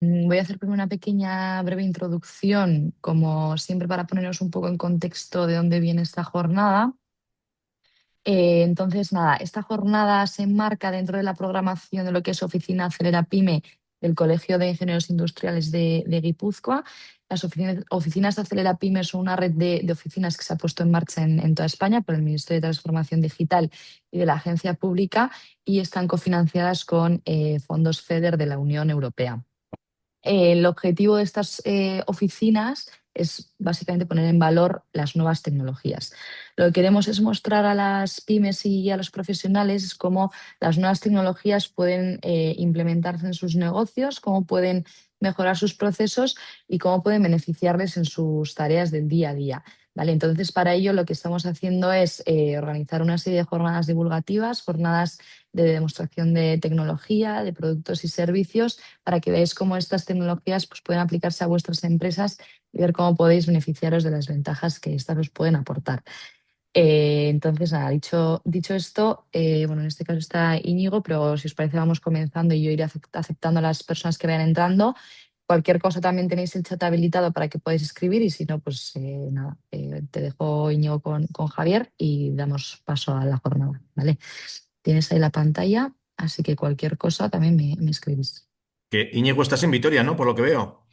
Voy a hacer primero una pequeña breve introducción, como siempre, para poneros un poco en contexto de dónde viene esta jornada. Entonces, nada, esta jornada se enmarca dentro de la programación de lo que es Oficina Acelera Pyme del Colegio de Ingenieros Industriales de Guipúzcoa. Las oficinas de Acelera Pyme son una red de oficinas que se ha puesto en marcha en toda España por el Ministerio de Transformación Digital y de la Agencia Pública y están cofinanciadas con fondos FEDER de la Unión Europea. El objetivo de estas oficinas es básicamente poner en valor las nuevas tecnologías. Lo que queremos es mostrar a las pymes y a los profesionales cómo las nuevas tecnologías pueden implementarse en sus negocios, cómo pueden mejorar sus procesos y cómo pueden beneficiarles en sus tareas del día a día. ¿Vale? Entonces, para ello lo que estamos haciendo es organizar una serie de jornadas divulgativas, jornadas de demostración de tecnología, de productos y servicios para que veáis cómo estas tecnologías pues, pueden aplicarse a vuestras empresas y ver cómo podéis beneficiaros de las ventajas que estas os pueden aportar. Entonces, nada, dicho esto, bueno, en este caso está Íñigo, pero si os parece vamos comenzando y yo iré aceptando a las personas que vayan entrando. Cualquier cosa también tenéis el chat habilitado para que podáis escribir y si no, pues nada, te dejo Íñigo con Javier y damos paso a la jornada, ¿vale? Tienes ahí la pantalla, así que cualquier cosa también me escribís. Que Íñigo estás en Vitoria, ¿no? Por lo que veo.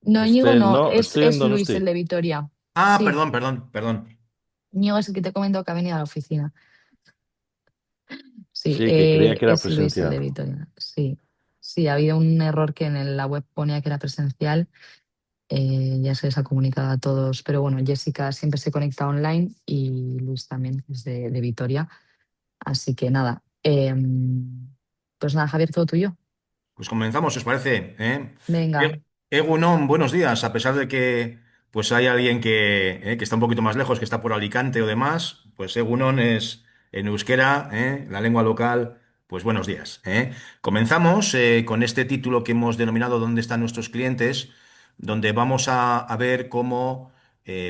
No, Íñigo no, No, estoy en es Luis el Donosti. de Vitoria. Ah, Sí, perdón, perdón, perdón. Íñigo es el que te comento que ha venido a la oficina. Sí, Sí, que creía que era es Luis el presencial. de Vitoria. Sí, sí, ha habido un error que en la web ponía que era presencial. Ya se les ha comunicado a todos, pero bueno, Jessica siempre se conecta online y Luis también es de Vitoria. Así que nada, pues nada, Javier, todo tuyo. Pues comenzamos, si os parece, ¿eh? Venga. Egunon, buenos días. A pesar de que pues hay alguien que está un poquito más lejos, que está por Alicante o demás, pues Egunon es en euskera, la lengua local, pues buenos días, ¿eh? Comenzamos con este título que hemos denominado ¿Dónde están nuestros clientes?, donde vamos a ver cómo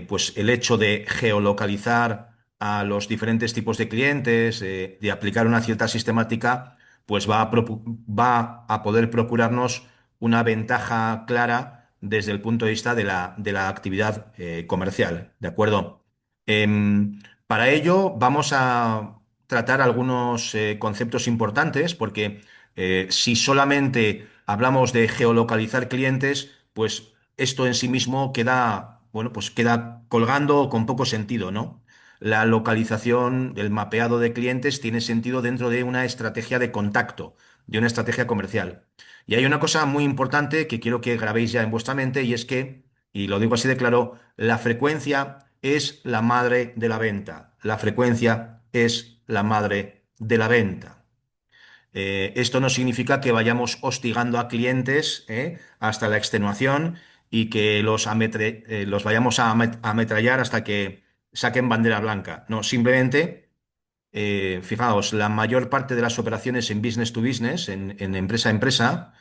pues el hecho de geolocalizar a los diferentes tipos de clientes, de aplicar una cierta sistemática, pues va a poder procurarnos una ventaja clara desde el punto de vista de la actividad comercial, ¿de acuerdo? Para ello vamos a tratar algunos conceptos importantes porque si solamente hablamos de geolocalizar clientes, pues esto en sí mismo queda, bueno, pues queda colgando con poco sentido, ¿no? La localización, el mapeado de clientes tiene sentido dentro de una estrategia de contacto, de una estrategia comercial. Y hay una cosa muy importante que quiero que grabéis ya en vuestra mente y es que, y lo digo así de claro, la frecuencia es la madre de la venta. La frecuencia es la madre de la venta. Esto no significa que vayamos hostigando a clientes hasta la extenuación y que los vayamos a ametrallar hasta que saquen bandera blanca. No, simplemente fijaos, la mayor parte de las operaciones en business to business, en empresa a empresa,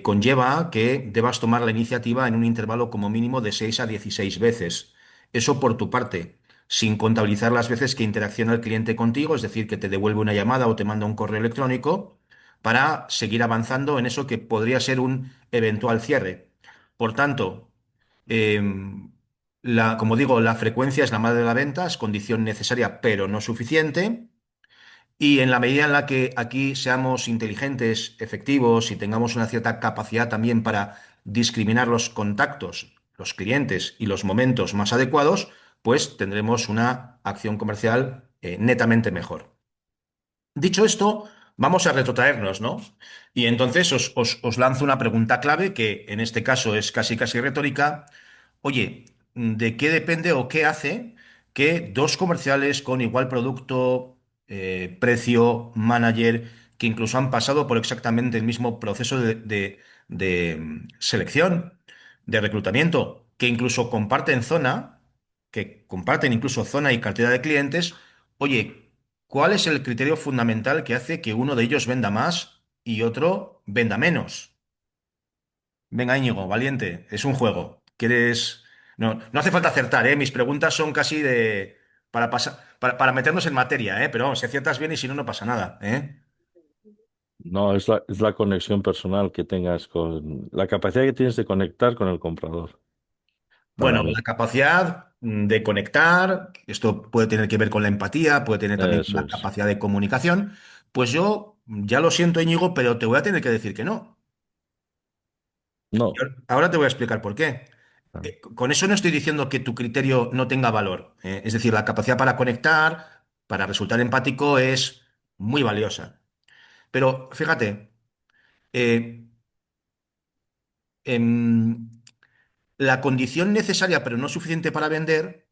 conlleva que debas tomar la iniciativa en un intervalo como mínimo de 6 a 16 veces. Eso por tu parte, sin contabilizar las veces que interacciona el cliente contigo, es decir, que te devuelve una llamada o te manda un correo electrónico, para seguir avanzando en eso que podría ser un eventual cierre. Por tanto, como digo, la frecuencia es la madre de la venta, es condición necesaria, pero no suficiente. Y en la medida en la que aquí seamos inteligentes, efectivos y tengamos una cierta capacidad también para discriminar los contactos, los clientes y los momentos más adecuados, pues tendremos una acción comercial netamente mejor. Dicho esto, vamos a retrotraernos, ¿no? Y entonces os lanzo una pregunta clave que en este caso es casi casi retórica. Oye, ¿de qué depende o qué hace que dos comerciales con igual producto, precio, manager, que incluso han pasado por exactamente el mismo proceso de selección, de reclutamiento, que incluso comparten zona, que comparten incluso zona y cartera de clientes, oye, ¿cuál es el criterio fundamental que hace que uno de ellos venda más y otro venda menos? Venga, Íñigo, valiente, es un juego. ¿Quieres...? No, no hace falta acertar, ¿eh? Mis preguntas son casi de... para meternos en materia, ¿eh? Pero vamos, si aciertas bien y si no, no pasa nada, ¿eh? No, es la conexión personal que tengas con la capacidad que tienes de conectar con el comprador, para Bueno, la mí. capacidad de conectar, esto puede tener que ver con la empatía, puede tener también con Eso la es. capacidad de comunicación, pues yo ya lo siento, Íñigo, pero te voy a tener que decir que no. Y No. ahora te voy a explicar por qué. Con eso no estoy diciendo que tu criterio no tenga valor. Es decir, la capacidad para conectar, para resultar empático, es muy valiosa. Pero fíjate, eh, em, la condición necesaria, pero no suficiente para vender,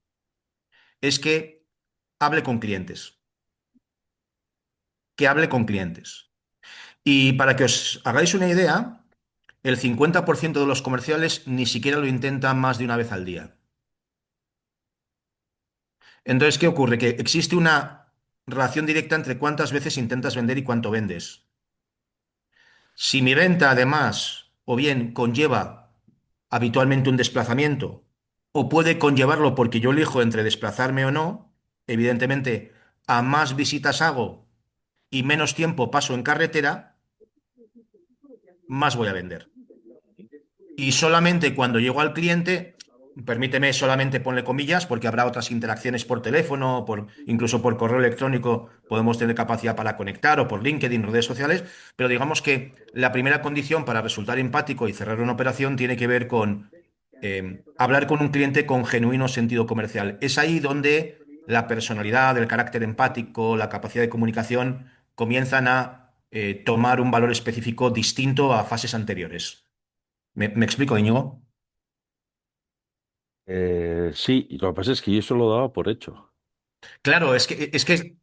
es que hable con clientes. Que hable con clientes. Y para que os hagáis una idea, el 50% de los comerciales ni siquiera lo intentan más de una vez al día. Entonces, ¿qué ocurre? Que existe una relación directa entre cuántas veces intentas vender y cuánto vendes. Si mi venta, además, o bien conlleva habitualmente un desplazamiento, o puede conllevarlo porque yo elijo entre desplazarme o no, evidentemente, a más visitas hago y menos tiempo paso en carretera, más voy a vender. Y solamente cuando llego al cliente, permíteme solamente ponle comillas, porque habrá otras interacciones por teléfono, incluso por correo electrónico, podemos tener capacidad para conectar o por LinkedIn, redes sociales, pero digamos que la primera condición para resultar empático y cerrar una operación tiene que ver con hablar con un cliente con genuino sentido comercial. Es ahí donde la personalidad, el carácter empático, la capacidad de comunicación comienzan a tomar un valor específico distinto a fases anteriores. ¿Me explico, Íñigo? Sí, y lo que pasa es que yo eso lo daba por hecho. Claro,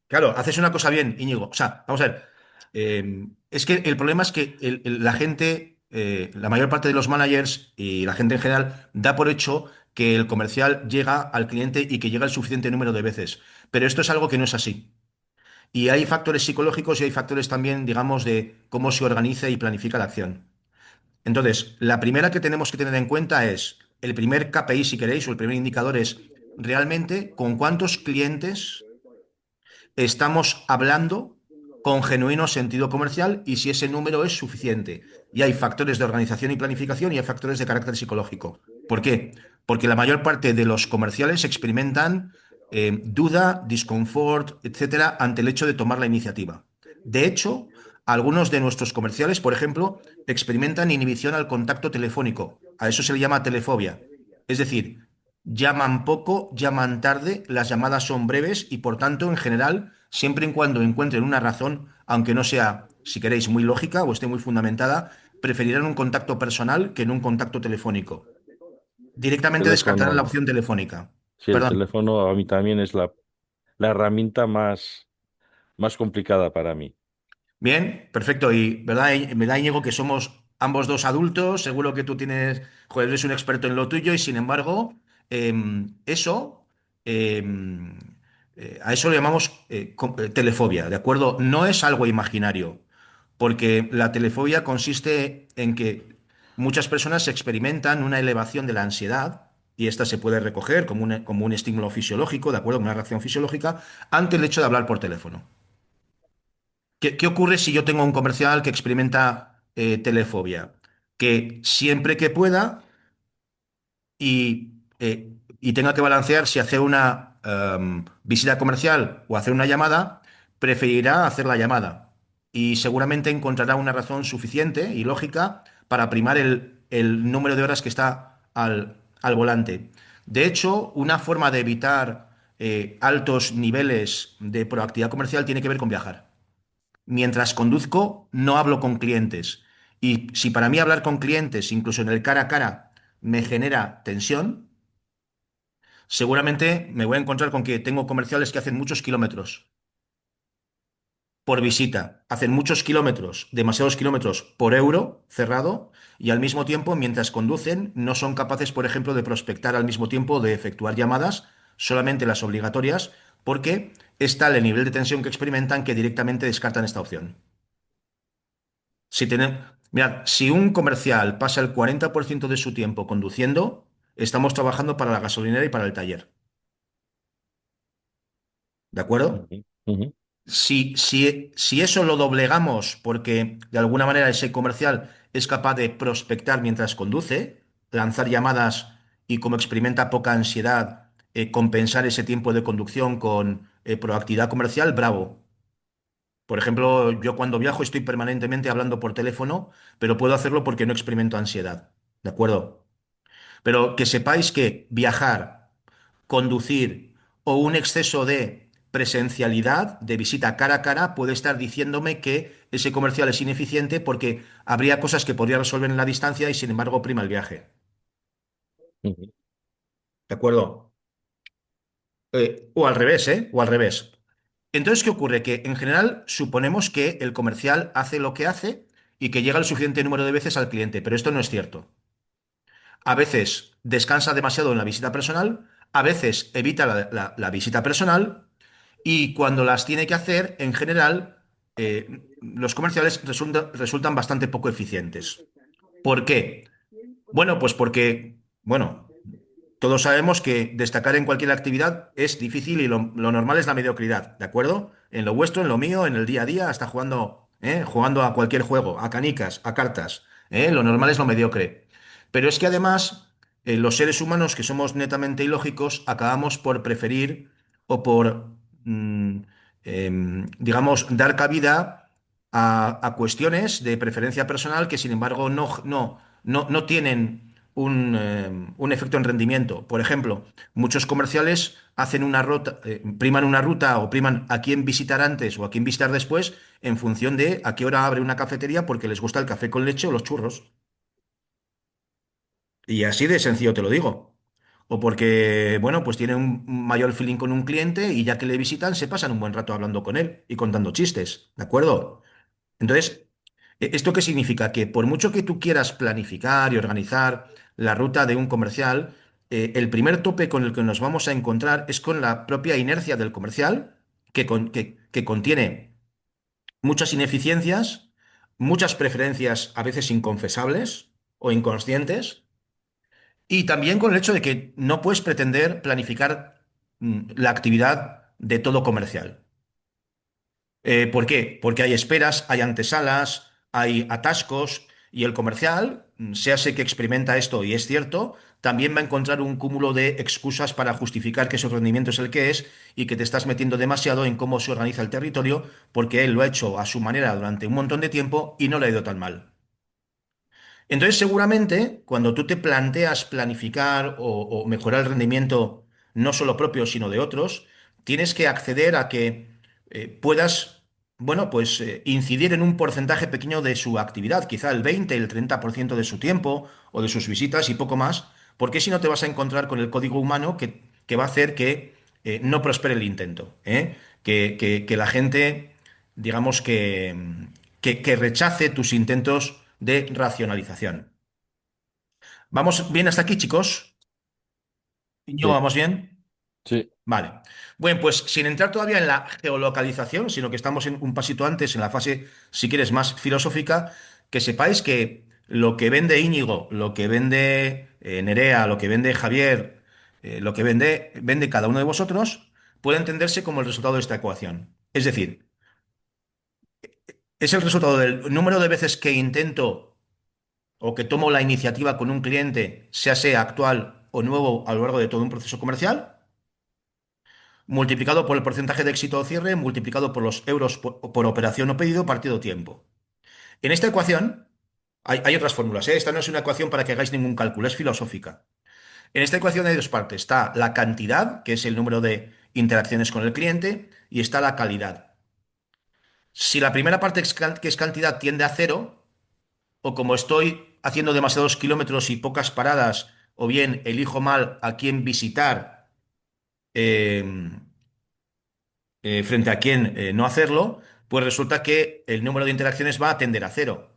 claro, haces una cosa bien, Íñigo. O sea, vamos a ver. Es que el problema es que la gente, la mayor parte de los managers y la gente en general, da por hecho que el comercial llega al cliente y que llega el suficiente número de veces. Pero esto es algo que no es así. Y hay factores psicológicos y hay factores también, digamos, de cómo se organiza y planifica la acción. Entonces, la primera que tenemos que tener en cuenta es, el primer KPI, si queréis, o el primer indicador es realmente con cuántos clientes estamos hablando con genuino sentido comercial y si ese número es suficiente. Y hay factores de organización y planificación y hay factores de carácter psicológico. ¿Por qué? Porque la mayor parte de los comerciales experimentan duda, disconfort, etcétera, ante el hecho de tomar la iniciativa. De hecho, algunos de nuestros comerciales, por ejemplo, experimentan inhibición al contacto telefónico. A eso se le llama telefobia. Es decir, llaman poco, llaman tarde, las llamadas son breves y por tanto, en general, siempre y cuando encuentren una razón, aunque no sea, si queréis, muy lógica o esté muy fundamentada, preferirán un contacto personal que en un contacto telefónico. Directamente descartarán la Teléfono, opción telefónica. sí, el Perdón. teléfono a mí también es la herramienta más complicada para mí. Bien, perfecto. Y verdad, Íñigo, que somos ambos dos adultos. Seguro que tú tienes, joder, eres un experto en lo tuyo y sin embargo, eso, em, a eso le llamamos telefobia, ¿de acuerdo? No es algo imaginario, porque la telefobia consiste en que muchas personas experimentan una elevación de la ansiedad. Y esta se puede recoger como un estímulo fisiológico, ¿de acuerdo? Una reacción fisiológica ante el hecho de hablar por teléfono. ¿Qué ocurre si yo tengo un comercial que experimenta telefobia? Que siempre que pueda y tenga que balancear si hacer una visita comercial o hacer una llamada, preferirá hacer la llamada. Y seguramente encontrará una razón suficiente y lógica para primar el número de horas que está al volante. De hecho, una forma de evitar altos niveles de proactividad comercial tiene que ver con viajar. Mientras conduzco, no hablo con clientes. Y si para mí hablar con clientes, incluso en el cara a cara, me genera tensión, seguramente me voy a encontrar con que tengo comerciales que hacen muchos kilómetros por visita, hacen muchos kilómetros, demasiados kilómetros por euro cerrado, y al mismo tiempo, mientras conducen, no son capaces, por ejemplo, de prospectar al mismo tiempo, de efectuar llamadas, solamente las obligatorias, porque es tal el nivel de tensión que experimentan que directamente descartan esta opción. Mirad, si un comercial pasa el 40% de su tiempo conduciendo, estamos trabajando para la gasolinera y para el taller. ¿De acuerdo? Ujú, ujú. Si eso lo doblegamos porque de alguna manera ese comercial es capaz de prospectar mientras conduce, lanzar llamadas y como experimenta poca ansiedad, compensar ese tiempo de conducción con proactividad comercial, bravo. Por ejemplo, yo cuando viajo estoy permanentemente hablando por teléfono, pero puedo hacerlo porque no experimento ansiedad. ¿De acuerdo? Pero que sepáis que viajar, conducir o un exceso de presencialidad, de visita cara a cara, puede estar diciéndome que ese comercial es ineficiente porque habría cosas que podría resolver en la distancia y sin embargo prima el viaje. Ujú. ¿De acuerdo? O al revés, ¿eh? O al revés. Entonces, ¿qué ocurre? Que en general suponemos que el comercial hace lo que hace y que llega el suficiente número de veces al cliente, pero esto no es cierto. A veces descansa demasiado en la visita personal, a veces evita la visita personal y cuando las tiene que hacer, en general, los comerciales resultan bastante poco eficientes. ¿Por qué? Bueno, pues porque, bueno, todos sabemos que destacar en cualquier actividad es difícil y lo normal es la mediocridad, ¿de acuerdo? En lo vuestro, en lo mío, en el día a día, hasta jugando a cualquier juego, a canicas, a cartas, lo normal es lo mediocre. Pero es que además, los seres humanos que somos netamente ilógicos, acabamos por preferir o por, digamos, dar cabida a cuestiones de preferencia personal que, sin embargo, no tienen un efecto en rendimiento. Por ejemplo, muchos comerciales hacen una ruta, priman una ruta o priman a quién visitar antes o a quién visitar después en función de a qué hora abre una cafetería porque les gusta el café con leche o los churros. Y así de sencillo te lo digo. O porque, bueno, pues tienen un mayor feeling con un cliente y ya que le visitan se pasan un buen rato hablando con él y contando chistes, ¿de acuerdo? Entonces, ¿esto qué significa? Que por mucho que tú quieras planificar y organizar la ruta de un comercial, el primer tope con el que nos vamos a encontrar es con la propia inercia del comercial, que contiene muchas ineficiencias, muchas preferencias a veces inconfesables o inconscientes, y también con el hecho de que no puedes pretender planificar la actividad de todo comercial. ¿Por qué? Porque hay esperas, hay antesalas, hay atascos y el comercial, sea sé que experimenta esto y es cierto, también va a encontrar un cúmulo de excusas para justificar que su rendimiento es el que es y que te estás metiendo demasiado en cómo se organiza el territorio porque él lo ha hecho a su manera durante un montón de tiempo y no le ha ido tan mal. Entonces, seguramente, cuando tú te planteas planificar o mejorar el rendimiento no solo propio, sino de otros, tienes que acceder a que puedas, bueno, pues incidir en un porcentaje pequeño de su actividad, quizá el 20, el 30% de su tiempo o de sus visitas y poco más, porque si no te vas a encontrar con el código humano que va a hacer que no prospere el intento, ¿eh? Que la gente, digamos que rechace tus intentos de racionalización. ¿Vamos bien hasta aquí, chicos? ¿Yo Sí, vamos bien? sí, Vale. Bueno, pues sin entrar todavía en la geolocalización, sino que estamos en un pasito antes, en la fase, si quieres, más filosófica, que sepáis que lo que vende Íñigo, lo que vende Nerea, lo que vende Javier, lo que vende cada uno de vosotros, puede entenderse como el resultado de esta ecuación. Es decir, es el resultado del número de veces que intento o que tomo la iniciativa con un cliente, sea actual o nuevo a lo largo de todo un proceso comercial, multiplicado por el porcentaje de éxito o cierre, multiplicado por los euros por operación o pedido, partido tiempo. En esta ecuación hay otras fórmulas, ¿eh? Esta no es una ecuación para que hagáis ningún cálculo, es filosófica. En esta ecuación hay dos partes. Está la cantidad, que es el número de interacciones con el cliente, y está la calidad. Si la primera parte, que es cantidad, tiende a cero, o como estoy haciendo demasiados kilómetros y pocas paradas, o bien elijo mal a quién visitar eh, frente a quién no hacerlo, pues resulta que el número de interacciones va a tender a cero.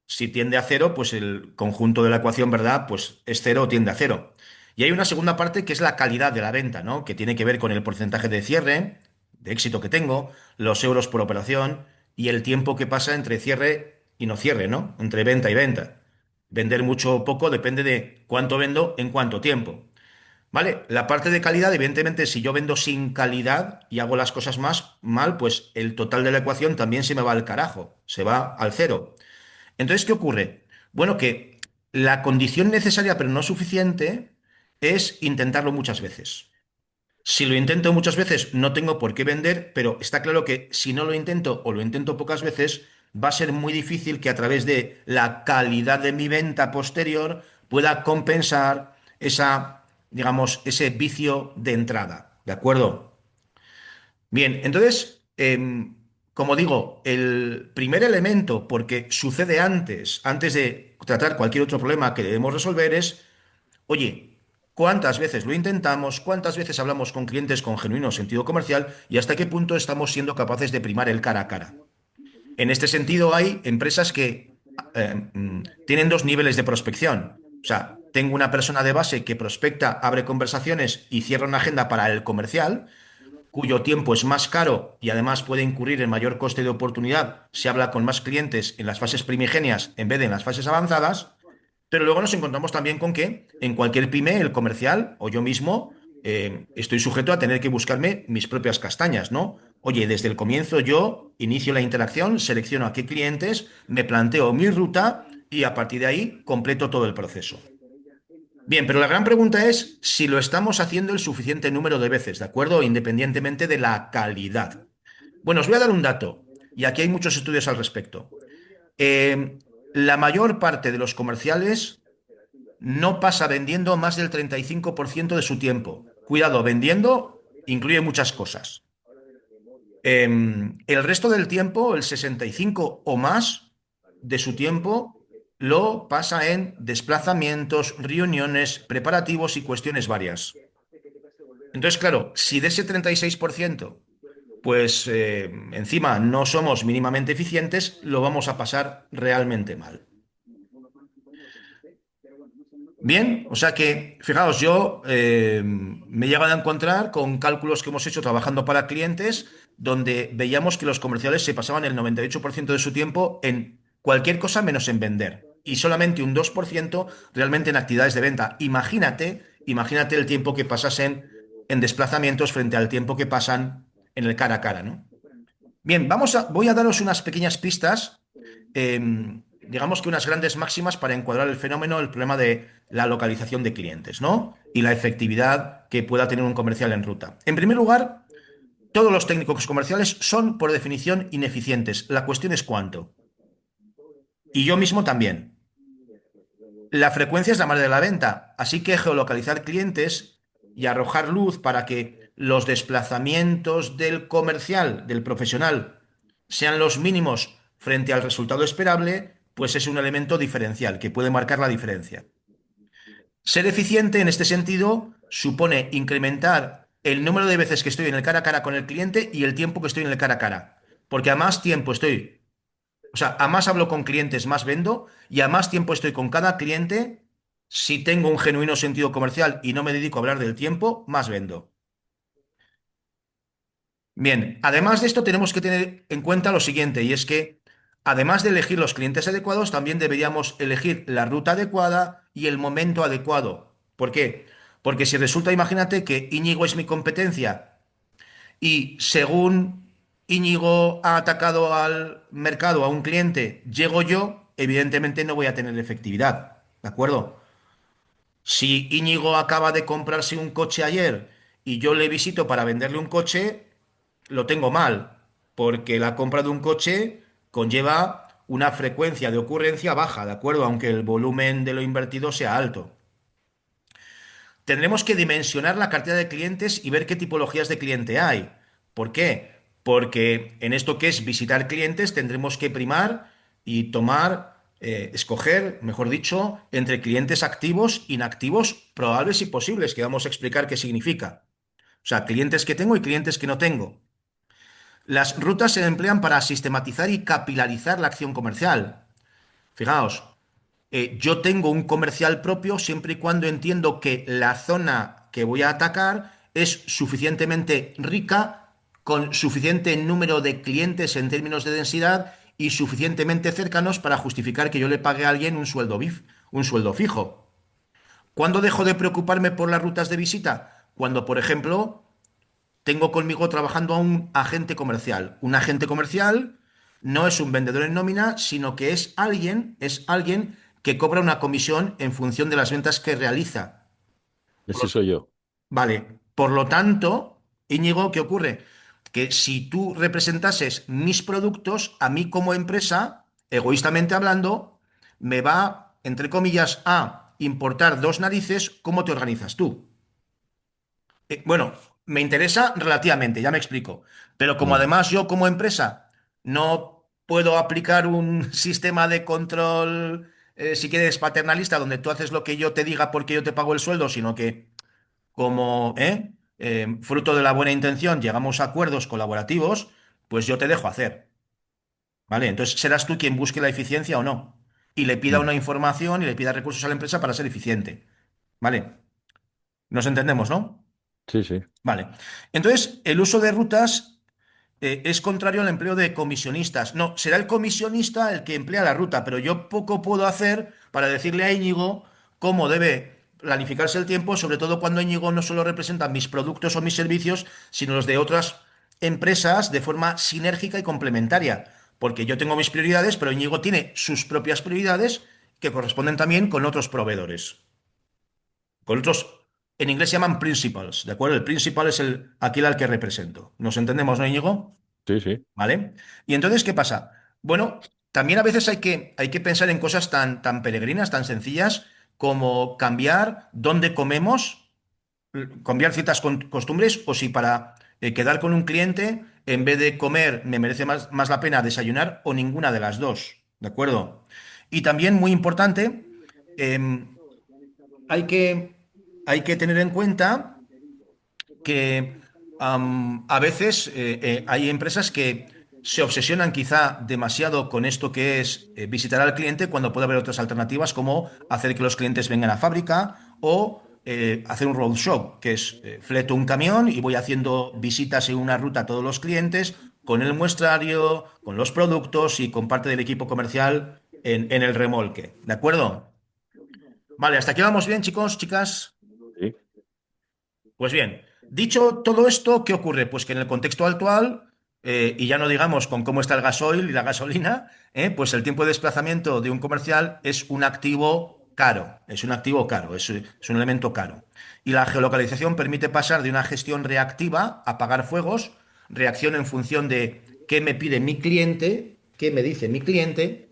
Si tiende a cero, pues el conjunto de la ecuación, ¿verdad? Pues es cero o tiende a cero. Y hay una segunda parte que es la calidad de la venta, ¿no? Que tiene que ver con el porcentaje de cierre, de éxito que tengo, los euros por operación y el tiempo que pasa entre cierre y no cierre, ¿no? Entre venta y venta. Vender mucho o poco depende de cuánto vendo en cuánto tiempo. ¿Vale? La parte de calidad, evidentemente, si yo vendo sin calidad y hago las cosas más mal, pues el total de la ecuación también se me va al carajo, se va al cero. Entonces, ¿qué ocurre? Bueno, que la condición necesaria, pero no suficiente, es intentarlo muchas veces. Si lo intento muchas veces, no tengo por qué vender, pero está claro que si no lo intento o lo intento pocas veces, va a ser muy difícil que a través de la calidad de mi venta posterior pueda compensar esa, digamos, ese vicio de entrada. ¿De acuerdo? Bien, entonces, como digo, el primer elemento, porque sucede antes de tratar cualquier otro problema que debemos resolver, es, oye, ¿cuántas veces lo intentamos? ¿Cuántas veces hablamos con clientes con genuino sentido comercial? ¿Y hasta qué punto estamos siendo capaces de primar el cara a cara? En este sentido, hay empresas que tienen dos niveles de prospección. O sea, tengo una persona de base que prospecta, abre conversaciones y cierra una agenda para el comercial, cuyo tiempo es más caro y además puede incurrir en mayor coste de oportunidad si habla con más clientes en las fases primigenias en vez de en las fases avanzadas. Pero luego nos encontramos también con que en cualquier pyme, el comercial o yo mismo, estoy sujeto a tener que buscarme mis propias castañas, ¿no? Oye, desde el comienzo yo inicio la interacción, selecciono a qué clientes, me planteo mi ruta y a partir de ahí completo todo el proceso. Bien, pero la gran pregunta es si lo estamos haciendo el suficiente número de veces, ¿de acuerdo? Independientemente de la calidad. Bueno, os voy a dar un dato, y aquí hay muchos estudios al respecto. Eh, la mayor parte de los comerciales no pasa vendiendo más del 35% de su tiempo. Cuidado, vendiendo incluye muchas cosas. El resto del tiempo, el 65 o más de su tiempo, lo pasa en desplazamientos, reuniones, preparativos y cuestiones varias. Entonces, claro, si de ese 36%, pues encima no somos mínimamente eficientes, lo vamos a pasar realmente mal. Bien, o sea que, fijaos, yo me he llegado a encontrar con cálculos que hemos hecho trabajando para clientes, donde veíamos que los comerciales se pasaban el 98% de su tiempo en cualquier cosa menos en vender y solamente un 2% realmente en actividades de venta. Imagínate el tiempo que pasasen en desplazamientos frente al tiempo que pasan en el cara a cara, ¿no? Bien, voy a daros unas pequeñas pistas, digamos que unas grandes máximas para encuadrar el fenómeno, el problema de la localización de clientes, ¿no? Y la efectividad que pueda tener un comercial en ruta. En primer lugar, todos los técnicos comerciales son, por definición, ineficientes. La cuestión es cuánto. Y yo mismo también. La frecuencia es la madre de la venta, así que geolocalizar clientes y arrojar luz para que los desplazamientos del comercial, del profesional, sean los mínimos frente al resultado esperable, pues es un elemento diferencial que puede marcar la diferencia. Ser eficiente en este sentido supone incrementar el número de veces que estoy en el cara a cara con el cliente y el tiempo que estoy en el cara a cara. Porque a más tiempo estoy, o sea, a más hablo con clientes, más vendo, y a más tiempo estoy con cada cliente, si tengo un genuino sentido comercial y no me dedico a hablar del tiempo, más vendo. Bien, además de esto tenemos que tener en cuenta lo siguiente, y es que además de elegir los clientes adecuados, también deberíamos elegir la ruta adecuada y el momento adecuado. ¿Por qué? Porque si resulta, imagínate que Íñigo es mi competencia y según Íñigo ha atacado al mercado, a un cliente, llego yo, evidentemente no voy a tener efectividad. ¿De acuerdo? Si Íñigo acaba de comprarse un coche ayer y yo le visito para venderle un coche, lo tengo mal, porque la compra de un coche conlleva una frecuencia de ocurrencia baja, ¿de acuerdo? Aunque el volumen de lo invertido sea alto. Tendremos que dimensionar la cartera de clientes y ver qué tipologías de cliente hay. ¿Por qué? Porque en esto que es visitar clientes tendremos que primar y tomar, escoger, mejor dicho, entre clientes activos, inactivos, probables y posibles, que vamos a explicar qué significa. O sea, clientes que tengo y clientes que no tengo. Las rutas se emplean para sistematizar y capilarizar la acción comercial. Fijaos, yo tengo un comercial propio siempre y cuando entiendo que la zona que voy a atacar es suficientemente rica, con suficiente número de clientes en términos de densidad y suficientemente cercanos para justificar que yo le pague a alguien un sueldo fijo. ¿Cuándo dejo de preocuparme por las rutas de visita? Cuando, por ejemplo, tengo conmigo trabajando a un agente comercial. Un agente comercial no es un vendedor en nómina, sino que es alguien que cobra una comisión en función de las ventas que realiza. Ese soy yo. Vale, por lo tanto, Íñigo, ¿qué ocurre? Que si tú representases mis productos, a mí como empresa, egoístamente hablando, me va, entre comillas, a importar dos narices cómo te organizas tú. Bueno, me interesa relativamente, ya me explico. Pero como Mm. además yo como empresa no puedo aplicar un sistema de control, si quieres, paternalista, donde tú haces lo que yo te diga porque yo te pago el sueldo, sino que como fruto de la buena intención llegamos a acuerdos colaborativos, pues yo te dejo hacer, ¿vale? Entonces serás tú quien busque la eficiencia o no. Y le pida Mm. una información y le pida recursos a la empresa para ser eficiente, ¿vale? Nos entendemos, ¿no? Sí, sí. Vale. Entonces, el uso de rutas es contrario al empleo de comisionistas. No, será el comisionista el que emplea la ruta, pero yo poco puedo hacer para decirle a Íñigo cómo debe planificarse el tiempo, sobre todo cuando Íñigo no solo representa mis productos o mis servicios, sino los de otras empresas de forma sinérgica y complementaria. Porque yo tengo mis prioridades, pero Íñigo tiene sus propias prioridades que corresponden también con otros proveedores. Con otros, en inglés se llaman principals, ¿de acuerdo? El principal es aquel al que represento. ¿Nos entendemos, no, Íñigo? Sí, sí. ¿Vale? Y entonces, ¿qué pasa? Bueno, también a veces hay que pensar en cosas tan peregrinas, tan sencillas, como cambiar dónde comemos, cambiar ciertas costumbres, o si para quedar con un cliente, en vez de comer, me merece más la pena desayunar o ninguna de las dos. ¿De acuerdo? Y también, muy importante, em, hay que, hay que tener en cuenta que a veces hay empresas que se obsesionan quizá demasiado con esto que es visitar al cliente cuando puede haber otras alternativas como hacer que los clientes vengan a fábrica o hacer un roadshow, que es fleto un camión y voy haciendo visitas en una ruta a todos los clientes con el muestrario, con los productos y con parte del equipo comercial en el remolque. ¿De acuerdo? Vale, hasta aquí vamos bien, chicos, chicas. Sí. Pues bien, dicho todo esto, ¿qué ocurre? Pues que en el contexto actual, y ya no digamos con cómo está el gasoil y la gasolina, pues el tiempo de desplazamiento de un comercial es un activo caro, es un activo caro, es un elemento caro. Y la geolocalización permite pasar de una gestión reactiva, apagar fuegos, reacción en función de qué me pide mi cliente, qué me dice mi cliente,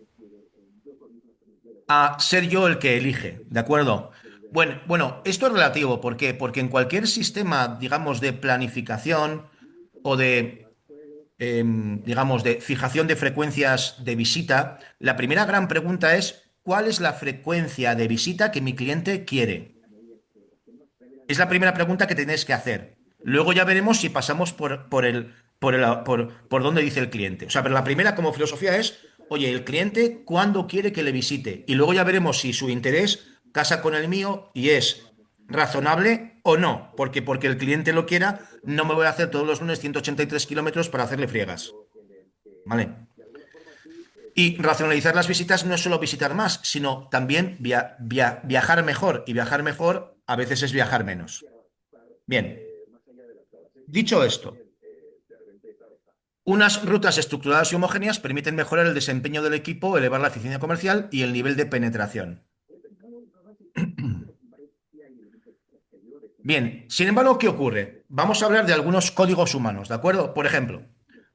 a ser yo el que elige, ¿de acuerdo? Bueno, esto es relativo. ¿Por qué? Porque en cualquier sistema, digamos, de planificación o digamos, de fijación de frecuencias de visita, la primera gran pregunta es, ¿cuál es la frecuencia de visita que mi cliente quiere? Es la primera pregunta que tenéis que hacer. Luego ya veremos si pasamos por donde dice el cliente. O sea, pero la primera como filosofía es, oye, el cliente, ¿cuándo quiere que le visite? Y luego ya veremos si su interés casa con el mío y es razonable o no. Porque el cliente lo quiera, no me voy a hacer todos los lunes 183 kilómetros para hacerle friegas. ¿Vale? Y racionalizar las visitas no es solo visitar más, sino también viajar mejor. Y viajar mejor a veces es viajar menos. Bien, dicho esto, unas rutas estructuradas y homogéneas permiten mejorar el desempeño del equipo, elevar la eficiencia comercial y el nivel de penetración. Bien, sin embargo, ¿qué ocurre? Vamos a hablar de algunos códigos humanos, ¿de acuerdo? Por ejemplo,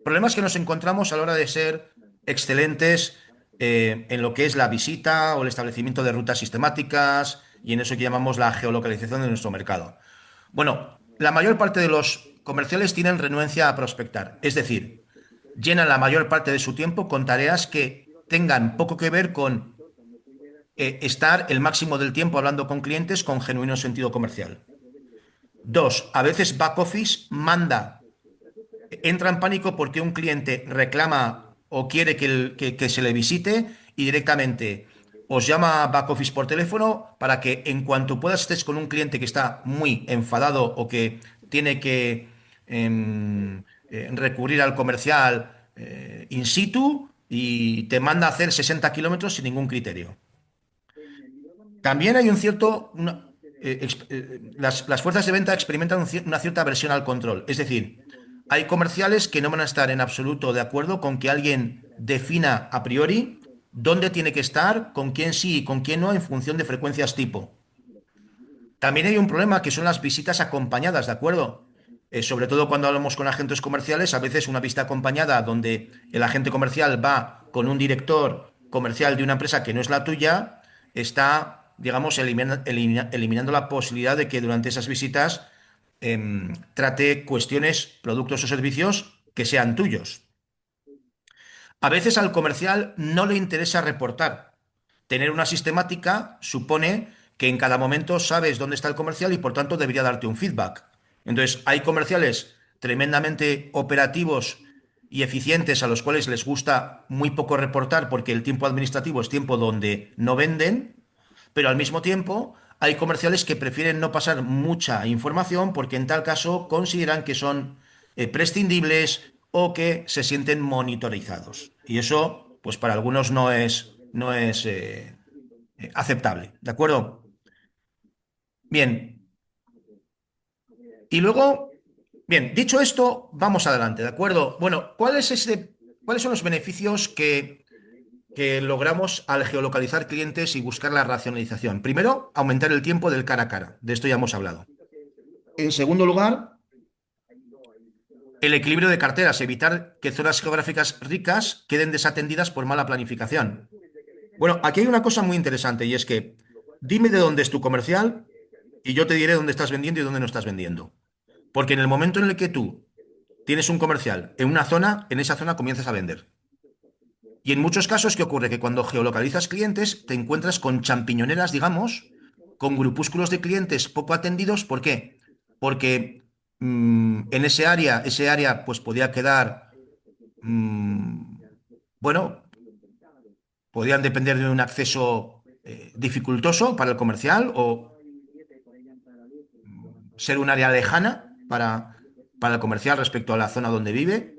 problemas que nos encontramos a la hora de ser excelentes en lo que es la visita o el establecimiento de rutas sistemáticas y en eso que llamamos la geolocalización de nuestro mercado. Bueno, la mayor parte de los comerciales tienen renuencia a prospectar, es decir, llenan la mayor parte de su tiempo con tareas que tengan poco que ver con estar el máximo del tiempo hablando con clientes con genuino sentido comercial. Dos, a veces back office entra en pánico porque un cliente reclama o quiere que se le visite y directamente os llama back office por teléfono para que en cuanto puedas estés con un cliente que está muy enfadado o que tiene que recurrir al comercial in situ y te manda a hacer 60 kilómetros sin ningún criterio. También hay las fuerzas de venta experimentan una cierta aversión al control. Es decir, hay comerciales que no van a estar en absoluto de acuerdo con que alguien defina a priori dónde tiene que estar, con quién sí y con quién no, en función de frecuencias tipo. También hay un problema que son las visitas acompañadas, ¿de acuerdo? Sobre todo cuando hablamos con agentes comerciales, a veces una visita acompañada donde el agente comercial va con un director comercial de una empresa que no es la tuya, está, digamos, eliminando la posibilidad de que durante esas visitas trate cuestiones, productos o servicios que sean tuyos. A veces al comercial no le interesa reportar. Tener una sistemática supone que en cada momento sabes dónde está el comercial y por tanto debería darte un feedback. Entonces, hay comerciales tremendamente operativos y eficientes a los cuales les gusta muy poco reportar porque el tiempo administrativo es tiempo donde no venden, pero al mismo tiempo hay comerciales que prefieren no pasar mucha información porque en tal caso consideran que son prescindibles o que se sienten monitorizados. Y eso, pues para algunos no es aceptable, ¿de acuerdo? Bien, y luego, bien, dicho esto, vamos adelante, ¿de acuerdo? Bueno, ¿cuáles son los beneficios que logramos al geolocalizar clientes y buscar la racionalización? Primero, aumentar el tiempo del cara a cara. De esto ya hemos hablado. En segundo lugar, el equilibrio de carteras, evitar que zonas geográficas ricas queden desatendidas por mala planificación. Bueno, aquí hay una cosa muy interesante y es que dime de dónde es tu comercial y yo te diré dónde estás vendiendo y dónde no estás vendiendo. Porque en el momento en el que tú tienes un comercial en una zona, en esa zona comienzas a vender. Y en muchos casos, ¿qué ocurre? Que cuando geolocalizas clientes, te encuentras con champiñoneras, digamos, con grupúsculos de clientes poco atendidos. ¿Por qué? Porque en ese área, pues podía quedar, mm, bueno, podían depender de un acceso dificultoso para el comercial o ser un área lejana para el comercial respecto a la zona donde vive.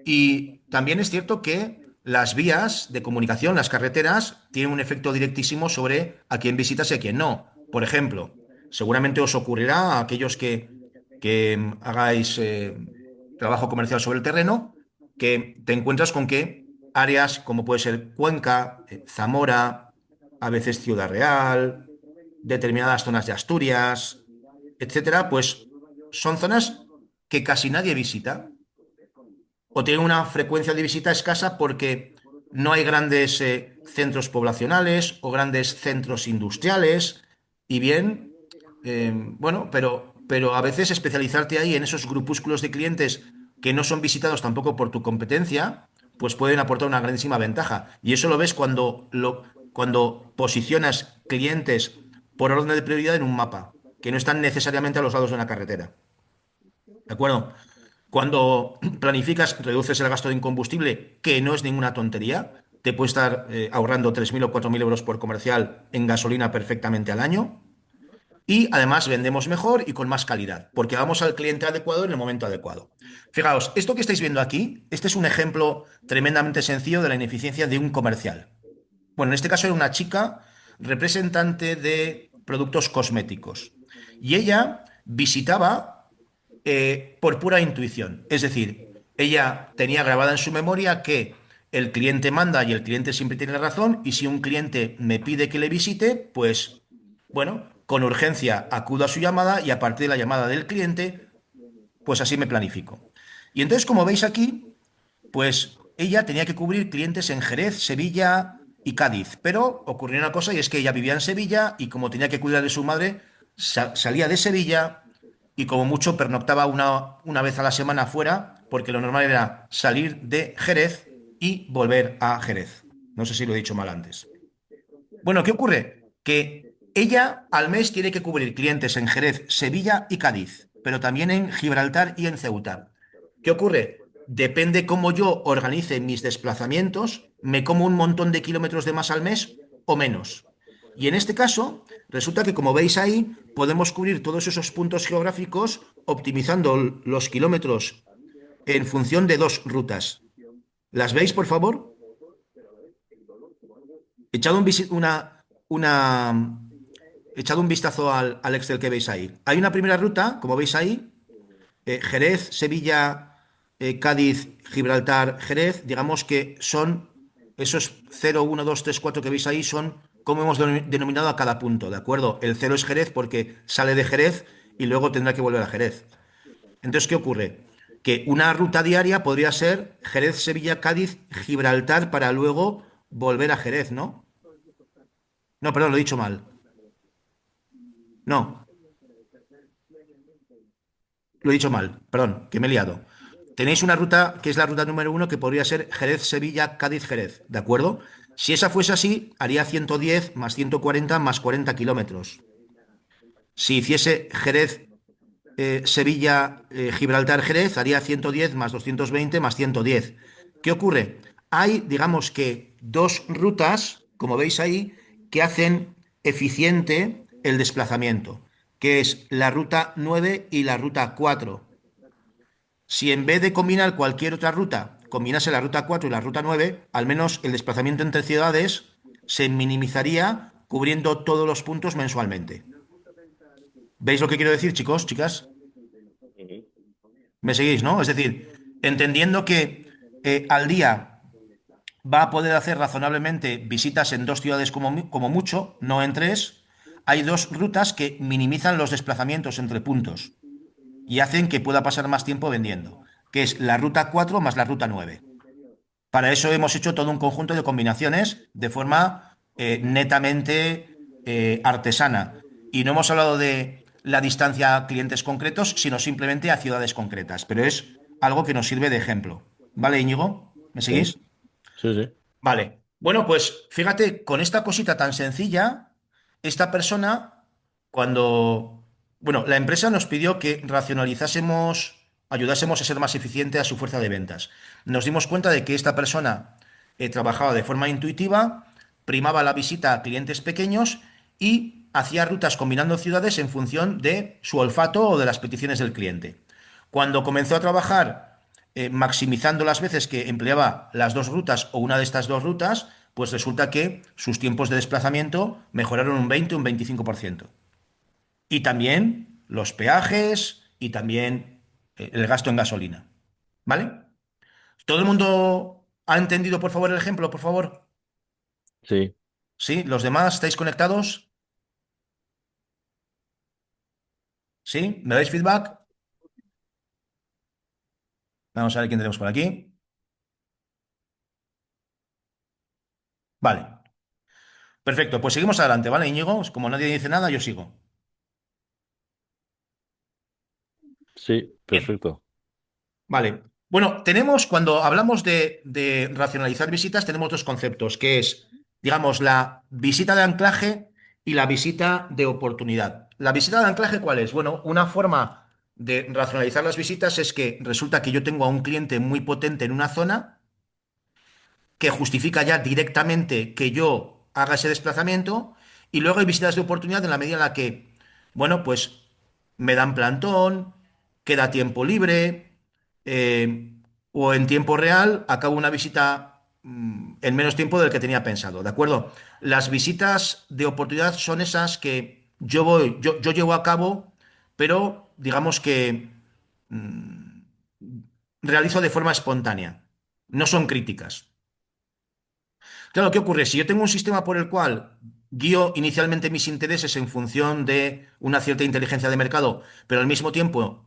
Y también es cierto que las vías de comunicación, las carreteras, tienen un efecto directísimo sobre a quién visitas y a quién no. Por ejemplo, seguramente os ocurrirá a aquellos que hagáis trabajo comercial sobre el terreno, que te encuentras con que áreas como puede ser Cuenca, Zamora, a veces Ciudad Real, determinadas zonas de Asturias, etcétera, pues son zonas que casi nadie visita o tienen una frecuencia de visita escasa porque no hay grandes centros poblacionales o grandes centros industriales. Y bien, bueno, pero a veces especializarte ahí en esos grupúsculos de clientes que no son visitados tampoco por tu competencia, pues pueden aportar una grandísima ventaja. Y eso lo ves cuando posicionas clientes por orden de prioridad en un mapa, que no están necesariamente a los lados de una carretera. ¿De acuerdo? Cuando planificas, reduces el gasto en combustible, que no es ninguna tontería. Te puede estar ahorrando 3.000 o 4.000 euros por comercial en gasolina perfectamente al año. Y además vendemos mejor y con más calidad, porque vamos al cliente adecuado en el momento adecuado. Fijaos, esto que estáis viendo aquí, este es un ejemplo tremendamente sencillo de la ineficiencia de un comercial. Bueno, en este caso era una chica representante de productos cosméticos. Y ella visitaba por pura intuición. Es decir, ella tenía grabada en su memoria que el cliente manda y el cliente siempre tiene razón, y si un cliente me pide que le visite, pues bueno, con urgencia acudo a su llamada y a partir de la llamada del cliente, pues así me planifico. Y entonces, como veis aquí, pues ella tenía que cubrir clientes en Jerez, Sevilla y Cádiz, pero ocurrió una cosa y es que ella vivía en Sevilla y como tenía que cuidar de su madre, salía de Sevilla y como mucho pernoctaba una vez a la semana fuera, porque lo normal era salir de Jerez y volver a Jerez. No sé si lo he dicho mal antes. Bueno, ¿qué ocurre? Que ella al mes tiene que cubrir clientes en Jerez, Sevilla y Cádiz, pero también en Gibraltar y en Ceuta. ¿Qué ocurre? Depende cómo yo organice mis desplazamientos, me como un montón de kilómetros de más al mes o menos. Y en este caso, resulta que como veis ahí, podemos cubrir todos esos puntos geográficos optimizando los kilómetros en función de dos rutas. ¿Las veis, por favor? Echad una echad un vistazo al Excel que veis ahí. Hay una primera ruta, como veis ahí, Jerez, Sevilla, Cádiz, Gibraltar, Jerez, digamos que son esos 0, 1, 2, 3, 4 que veis ahí, son como hemos denominado a cada punto, ¿de acuerdo? El 0 es Jerez porque sale de Jerez y luego tendrá que volver a Jerez. Entonces, ¿qué ocurre? Que una ruta diaria podría ser Jerez, Sevilla, Cádiz, Gibraltar para luego volver a Jerez, ¿no? No, perdón, lo he dicho mal. No, lo he dicho mal, perdón, que me he liado. Tenéis una ruta que es la ruta número uno que podría ser Jerez-Sevilla, Cádiz-Jerez, ¿de acuerdo? Si esa fuese así, haría 110 más 140 más 40 kilómetros. Si hiciese Jerez, Sevilla, Gibraltar, Jerez, haría 110 más 220 más 110. ¿Qué ocurre? Hay, digamos que, dos rutas, como veis ahí, que hacen eficiente el desplazamiento, que es la ruta 9 y la ruta 4. Si en vez de combinar cualquier otra ruta, combinase la ruta 4 y la ruta 9, al menos el desplazamiento entre ciudades se minimizaría cubriendo todos los puntos mensualmente. ¿Veis lo que quiero decir, chicos, chicas? Ujú. ¿Me seguís, no? Es decir, entendiendo que al día va a poder hacer razonablemente visitas en dos ciudades como mucho, no en tres, hay dos rutas que minimizan los desplazamientos entre puntos y hacen que pueda pasar más tiempo vendiendo, que es la ruta 4 más la ruta 9. Para eso hemos hecho todo un conjunto de combinaciones de forma netamente artesana. Y no hemos hablado de la distancia a clientes concretos, sino simplemente a ciudades concretas. Pero es algo que nos sirve de ejemplo. ¿Vale, Íñigo? ¿Me Sí, seguís? sí, sí. Vale. Bueno, pues fíjate, con esta cosita tan sencilla, esta persona, cuando, bueno, la empresa nos pidió que racionalizásemos, ayudásemos a ser más eficiente a su fuerza de ventas. Nos dimos cuenta de que esta persona trabajaba de forma intuitiva, primaba la visita a clientes pequeños y hacía rutas combinando ciudades en función de su olfato o de las peticiones del cliente. Cuando comenzó a trabajar maximizando las veces que empleaba las dos rutas o una de estas dos rutas, pues resulta que sus tiempos de desplazamiento mejoraron un 20, un 25%. Y también los peajes y también el gasto en gasolina. ¿Vale? ¿Todo el mundo ha entendido, por favor, el ejemplo, por favor? Sí, ¿Sí? ¿Los demás estáis conectados? ¿Sí? ¿Me dais feedback? Vamos a ver quién tenemos por aquí. Vale. Perfecto. Pues seguimos adelante, ¿vale, Íñigo? Como nadie dice nada, yo sigo. sí, Bien. perfecto. Vale. Bueno, tenemos, cuando hablamos de racionalizar visitas, tenemos dos conceptos, que es, digamos, la visita de anclaje y la visita de oportunidad. ¿La visita de anclaje cuál es? Bueno, una forma de racionalizar las visitas es que resulta que yo tengo a un cliente muy potente en una zona que justifica ya directamente que yo haga ese desplazamiento y luego hay visitas de oportunidad en la medida en la que, bueno, pues me dan plantón, queda tiempo libre eh, o en tiempo real acabo una visita en menos tiempo del que tenía pensado, ¿de acuerdo? Las visitas de oportunidad son esas que yo llevo a cabo, pero digamos que realizo de forma espontánea, no son críticas. Claro, ¿qué ocurre? Si yo tengo un sistema por el cual guío inicialmente mis intereses en función de una cierta inteligencia de mercado, pero al mismo tiempo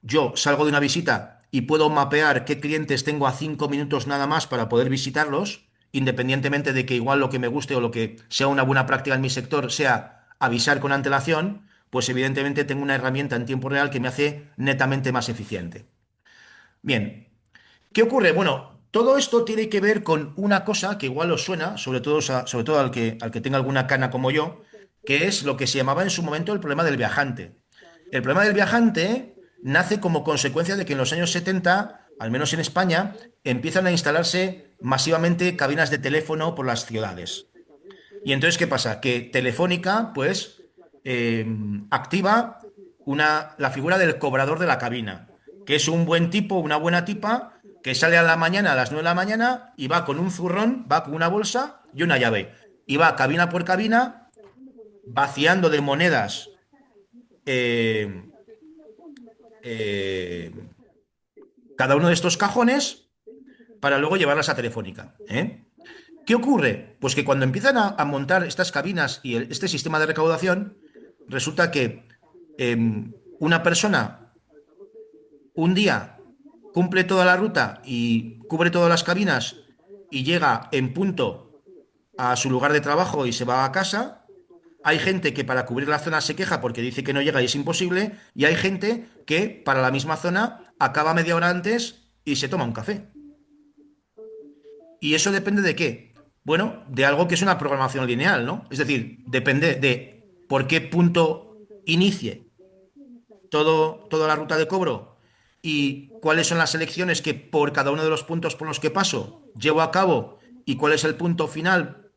yo salgo de una visita y puedo mapear qué clientes tengo a 5 minutos nada más para poder visitarlos, independientemente de que igual lo que me guste o lo que sea una buena práctica en mi sector sea avisar con antelación, pues evidentemente tengo una herramienta en tiempo real que me hace netamente más eficiente. Bien, ¿qué ocurre? Bueno, todo esto tiene que ver con una cosa que igual os suena, sobre todo al que tenga alguna cana como yo, que es lo que se llamaba en su momento el problema del viajante. El problema del viajante nace como consecuencia de que en los años 70, al menos en España, empiezan a instalarse masivamente cabinas de teléfono por las ciudades. Y entonces, ¿qué pasa? Que Telefónica, pues, eh, activa la figura del cobrador de la cabina, que es un buen tipo, una buena tipa, que sale a la mañana, a las 9 de la mañana, y va con un zurrón, va con una bolsa y una llave. Y va cabina por cabina, vaciando de monedas eh, eh, cada uno de estos cajones para luego llevarlas a Telefónica, ¿eh? ¿Qué ocurre? Pues que cuando empiezan a montar estas cabinas y este sistema de recaudación, resulta que una persona un día cumple toda la ruta y cubre todas las cabinas y llega en punto a su lugar de trabajo y se va a casa. Hay gente que para cubrir la zona se queja porque dice que no llega y es imposible. Y hay gente que para la misma zona acaba media hora antes y se toma un café. ¿Y eso depende de qué? Bueno, de algo que es una programación lineal, ¿no? Es decir, depende de por qué punto inicie toda la ruta de cobro y cuáles son las elecciones que por cada uno de los puntos por los que paso llevo a cabo y cuál es el punto final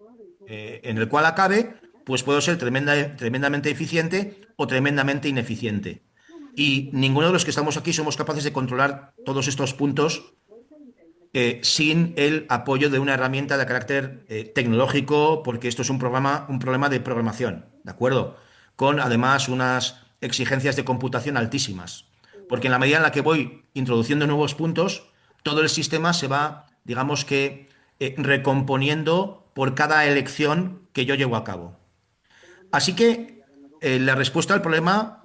en el cual acabe, pues puedo ser tremendamente eficiente o tremendamente ineficiente. Y ninguno de los que estamos aquí somos capaces de controlar todos estos puntos sin el apoyo de una herramienta de carácter tecnológico, porque esto es un problema de programación, ¿de acuerdo? Con además unas exigencias de computación altísimas. Porque en la medida en la que voy introduciendo nuevos puntos, todo el sistema se va, digamos que, recomponiendo por cada elección que yo llevo a cabo. Así que la respuesta al problema,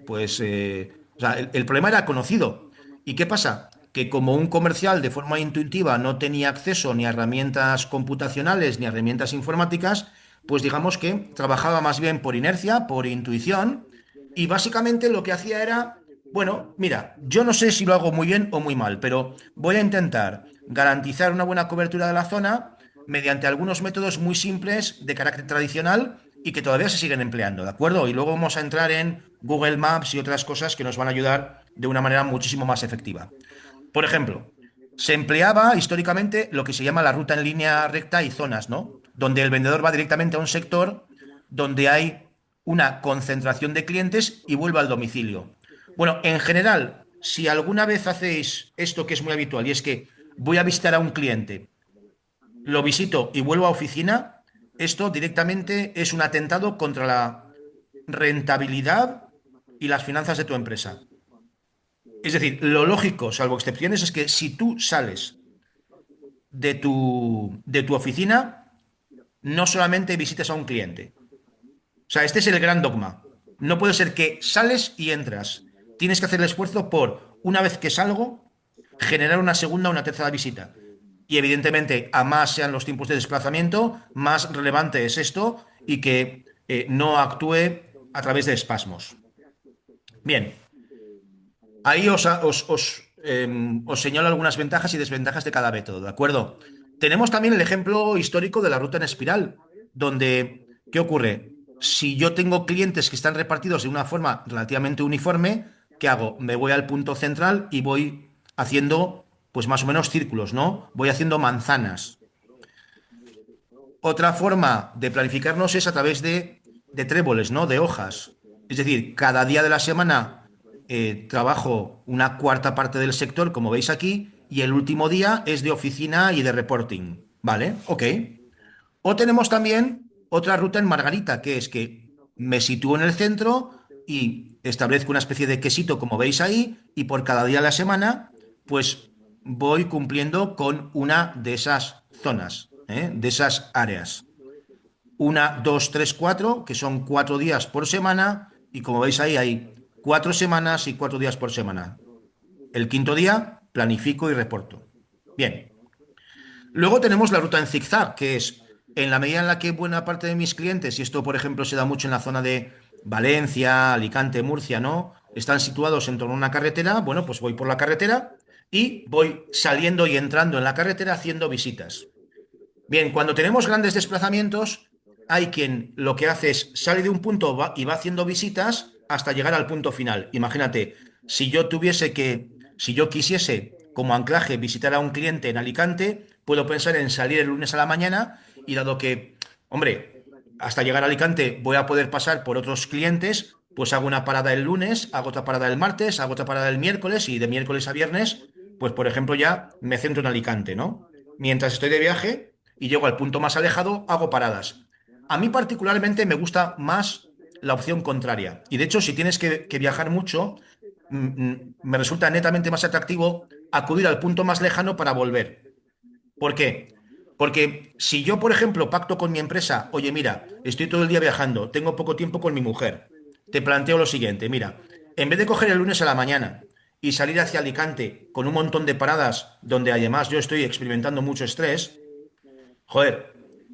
pues, o sea, el problema era conocido. ¿Y qué pasa? Que como un comercial de forma intuitiva no tenía acceso ni a herramientas computacionales ni a herramientas informáticas, pues digamos que trabajaba más bien por inercia, por intuición, y básicamente lo que hacía era, bueno, mira, yo no sé si lo hago muy bien o muy mal, pero voy a intentar garantizar una buena cobertura de la zona mediante algunos métodos muy simples de carácter tradicional y que todavía se siguen empleando, ¿de acuerdo? Y luego vamos a entrar en Google Maps y otras cosas que nos van a ayudar de una manera muchísimo más efectiva. Por ejemplo, se empleaba históricamente lo que se llama la ruta en línea recta y zonas, ¿no? Donde el vendedor va directamente a un sector donde hay una concentración de clientes y vuelve al domicilio. Bueno, en general, si alguna vez hacéis esto que es muy habitual y es que voy a visitar a un cliente, lo visito y vuelvo a oficina, esto directamente es un atentado contra la rentabilidad y las finanzas de tu empresa. Es decir, lo lógico, salvo excepciones, es que si tú sales de tu oficina, no solamente visites a un cliente. O sea, este es el gran dogma. No puede ser que sales y entras. Tienes que hacer el esfuerzo por, una vez que salgo, generar una segunda o una tercera visita. Y evidentemente, a más sean los tiempos de desplazamiento, más relevante es esto y que no actúe a través de espasmos. Bien, ahí os señalo algunas ventajas y desventajas de cada método, ¿de acuerdo? Tenemos también el ejemplo histórico de la ruta en espiral, donde, ¿qué ocurre? Si yo tengo clientes que están repartidos de una forma relativamente uniforme, ¿qué hago? Me voy al punto central y voy haciendo, pues más o menos círculos, ¿no? Voy haciendo manzanas. Otra forma de planificarnos es a través de tréboles, ¿no? De hojas. Es decir, cada día de la semana trabajo una cuarta parte del sector, como veis aquí, y el último día es de oficina y de reporting. ¿Vale? Ok. O tenemos también otra ruta en Margarita, que es que me sitúo en el centro y establezco una especie de quesito, como veis ahí, y por cada día de la semana, pues voy cumpliendo con una de esas zonas, de esas áreas. Una, dos, tres, cuatro, que son 4 días por semana, y como veis ahí hay 4 semanas y 4 días por semana. El quinto día planifico y reporto. Bien. Luego tenemos la ruta en zigzag, que es en la medida en la que buena parte de mis clientes, y esto por ejemplo se da mucho en la zona de Valencia, Alicante, Murcia, ¿no? Están situados en torno a una carretera, bueno, pues voy por la carretera y voy saliendo y entrando en la carretera haciendo visitas. Bien, cuando tenemos grandes desplazamientos, hay quien lo que hace es sale de un punto y va haciendo visitas hasta llegar al punto final. Imagínate, si yo quisiese como anclaje visitar a un cliente en Alicante, puedo pensar en salir el lunes a la mañana y dado que, hombre, hasta llegar a Alicante voy a poder pasar por otros clientes, pues hago una parada el lunes, hago otra parada el martes, hago otra parada el miércoles y de miércoles a viernes, pues por ejemplo ya me centro en Alicante, ¿no? Mientras estoy de viaje y llego al punto más alejado, hago paradas. A mí particularmente me gusta más la opción contraria. Y de hecho, si tienes que viajar mucho, me resulta netamente más atractivo acudir al punto más lejano para volver. ¿Por qué? Porque si yo, por ejemplo, pacto con mi empresa, oye, mira, estoy todo el día viajando, tengo poco tiempo con mi mujer, te planteo lo siguiente, mira, en vez de coger el lunes a la mañana y salir hacia Alicante con un montón de paradas donde además yo estoy experimentando mucho estrés, joder,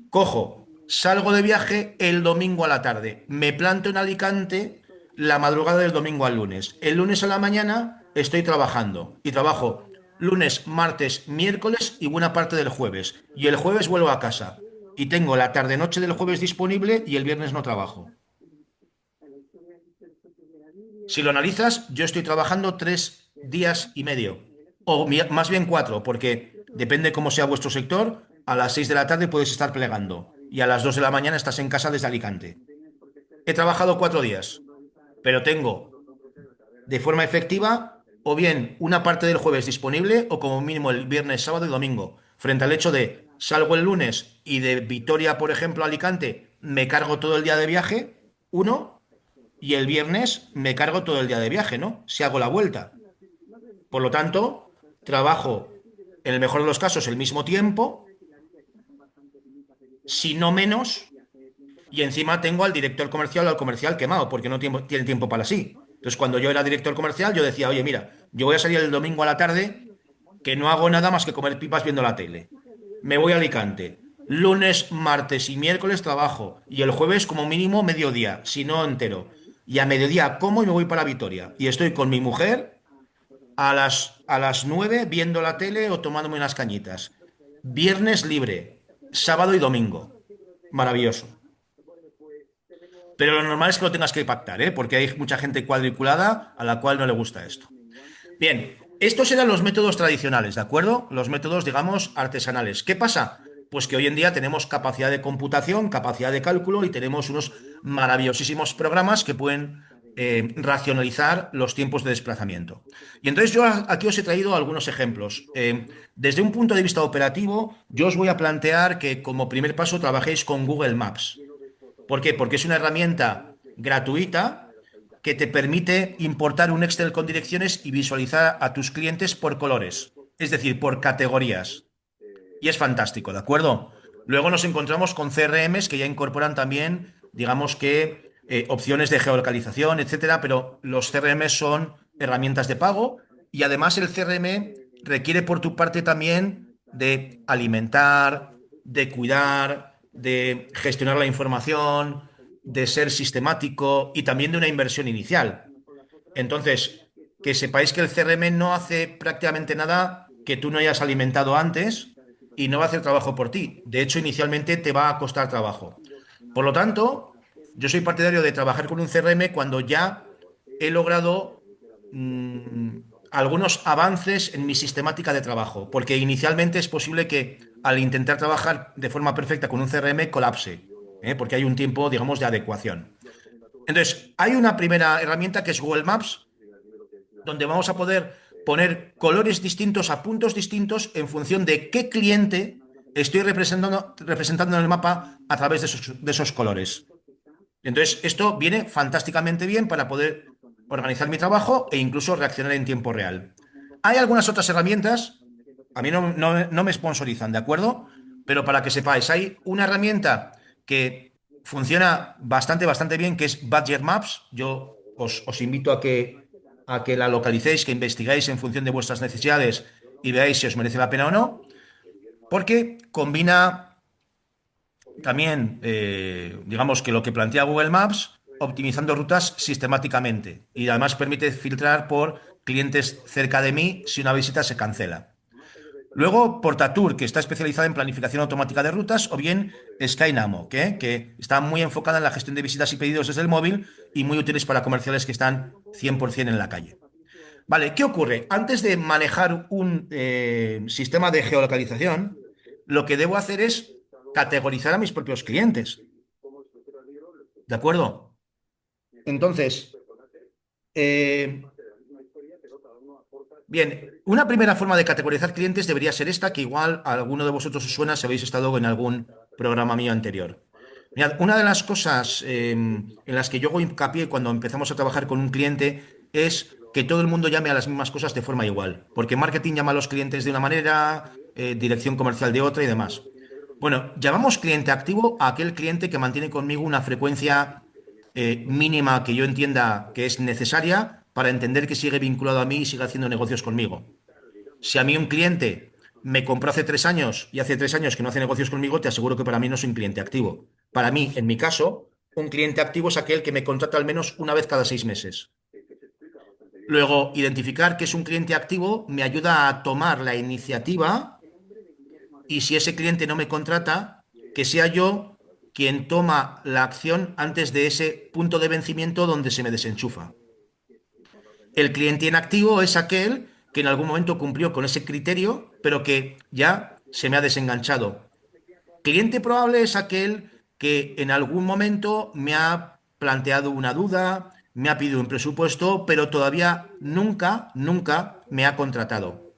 cojo, salgo de viaje el domingo a la tarde, me planto en Alicante la madrugada del domingo al lunes. El lunes a la mañana estoy trabajando y trabajo lunes, martes, miércoles y buena parte del jueves. Y el jueves vuelvo a casa y tengo la tarde-noche del jueves disponible y el viernes no trabajo. Si lo analizas, yo estoy trabajando 3 días y medio, o más bien 4, porque depende cómo sea vuestro sector, a las 6 de la tarde puedes estar plegando y a las 2 de la mañana estás en casa desde Alicante. He trabajado 4 días, pero tengo de forma efectiva o bien una parte del jueves disponible o como mínimo el viernes, sábado y domingo, frente al hecho de salgo el lunes y de Vitoria, por ejemplo, a Alicante, me cargo todo el día de viaje, uno, y el viernes me cargo todo el día de viaje, ¿no? Si hago la vuelta. Por lo tanto, trabajo, en el mejor de los casos, el mismo tiempo, si no menos, y encima tengo al director comercial o al comercial quemado, porque no tiene tiempo para sí. Entonces, cuando yo era director comercial, yo decía, oye, mira, yo voy a salir el domingo a la tarde, que no hago nada más que comer pipas viendo la tele. Me voy a Alicante. Lunes, martes y miércoles trabajo. Y el jueves, como mínimo, mediodía, si no entero. Y a mediodía como y me voy para Vitoria. Y estoy con mi mujer a las 9 viendo la tele o tomándome unas cañitas. Viernes libre, sábado y domingo. Maravilloso. Pero lo normal es que lo tengas que pactar, ¿eh? Porque hay mucha gente cuadriculada a la cual no le gusta esto. Bien, estos eran los métodos tradicionales, ¿de acuerdo? Los métodos, digamos, artesanales. ¿Qué pasa? Pues que hoy en día tenemos capacidad de computación, capacidad de cálculo y tenemos unos maravillosísimos programas que pueden racionalizar los tiempos de desplazamiento. Y entonces yo aquí os he traído algunos ejemplos. Desde un punto de vista operativo, yo os voy a plantear que como primer paso trabajéis con Google Maps. ¿Por qué? Porque es una herramienta gratuita que te permite importar un Excel con direcciones y visualizar a tus clientes por colores, es decir, por categorías. Y es fantástico, ¿de acuerdo? Luego nos encontramos con CRMs que ya incorporan también, digamos que, opciones de geolocalización, etcétera, pero los CRMs son herramientas de pago y además el CRM requiere por tu parte también de alimentar, de cuidar, de gestionar la información, de ser sistemático y también de una inversión inicial. Entonces, que sepáis que el CRM no hace prácticamente nada que tú no hayas alimentado antes y no va a hacer trabajo por ti. De hecho, inicialmente te va a costar trabajo. Por lo tanto, yo soy partidario de trabajar con un CRM cuando ya he logrado mm, algunos avances en mi sistemática de trabajo, porque inicialmente es posible que al intentar trabajar de forma perfecta con un CRM colapse, ¿eh? Porque hay un tiempo, digamos, de adecuación. Entonces, hay una primera herramienta que es Google Maps, donde vamos a poder poner colores distintos a puntos distintos en función de qué cliente estoy representando en el mapa a través de esos colores. Entonces, esto viene fantásticamente bien para poder organizar mi trabajo e incluso reaccionar en tiempo real. Hay algunas otras herramientas, a mí no me sponsorizan, ¿de acuerdo? Pero para que sepáis, hay una herramienta que funciona bastante bien, que es Budget Maps. Yo os invito a que la localicéis, que investigáis en función de vuestras necesidades y veáis si os merece la pena o no, porque combina también, digamos que lo que plantea Google Maps, optimizando rutas sistemáticamente y además permite filtrar por clientes cerca de mí si una visita se cancela. Luego, Portatur, que está especializada en planificación automática de rutas, o bien Skynamo, que está muy enfocada en la gestión de visitas y pedidos desde el móvil y muy útiles para comerciales que están 100% en la calle. Vale, ¿qué ocurre? Antes de manejar un sistema de geolocalización, lo que debo hacer es categorizar a mis propios clientes. ¿De acuerdo? Entonces, eh, bien, una primera forma de categorizar clientes debería ser esta, que igual a alguno de vosotros os suena si habéis estado en algún programa mío anterior. Mirad, una de las cosas en las que yo hago hincapié cuando empezamos a trabajar con un cliente es que todo el mundo llame a las mismas cosas de forma igual, porque marketing llama a los clientes de una manera, dirección comercial de otra y demás. Bueno, llamamos cliente activo a aquel cliente que mantiene conmigo una frecuencia mínima que yo entienda que es necesaria para entender que sigue vinculado a mí y sigue haciendo negocios conmigo. Si a mí un cliente me compró hace 3 años y hace 3 años que no hace negocios conmigo, te aseguro que para mí no es un cliente activo. Para mí, en mi caso, un cliente activo es aquel que me contrata al menos una vez cada 6 meses. Luego, identificar que es un cliente activo me ayuda a tomar la iniciativa y si ese cliente no me contrata, que sea yo quien toma la acción antes de ese punto de vencimiento donde se me desenchufa. El cliente inactivo es aquel que en algún momento cumplió con ese criterio, pero que ya se me ha desenganchado. Cliente probable es aquel que en algún momento me ha planteado una duda, me ha pedido un presupuesto, pero todavía nunca me ha contratado.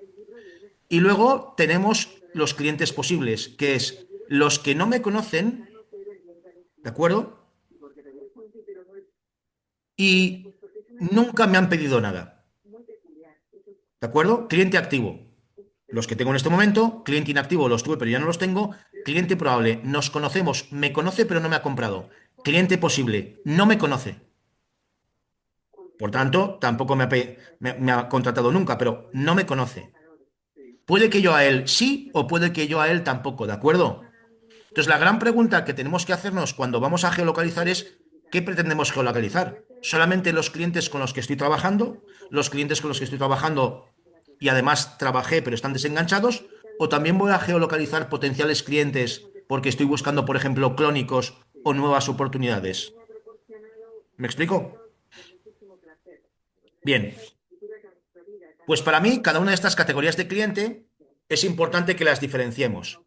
Y luego tenemos los clientes posibles, que es los que no me conocen, ¿de acuerdo? Y nunca me han pedido nada, ¿de acuerdo? Cliente activo. Los que tengo en este momento, cliente inactivo los tuve pero ya no los tengo, cliente probable, nos conocemos, me conoce pero no me ha comprado, cliente posible, no me conoce, por tanto tampoco me ha contratado nunca, pero no me conoce. Puede que yo a él sí o puede que yo a él tampoco, ¿de acuerdo? Entonces la gran pregunta que tenemos que hacernos cuando vamos a geolocalizar es ¿qué pretendemos geolocalizar? ¿Solamente los clientes con los que estoy trabajando? ¿Los clientes con los que estoy trabajando y además trabajé pero están desenganchados? ¿O también voy a geolocalizar potenciales clientes porque estoy buscando, por ejemplo, clónicos o nuevas oportunidades? ¿Me explico? Bien, pues para mí cada una de estas categorías de cliente es importante que las diferenciemos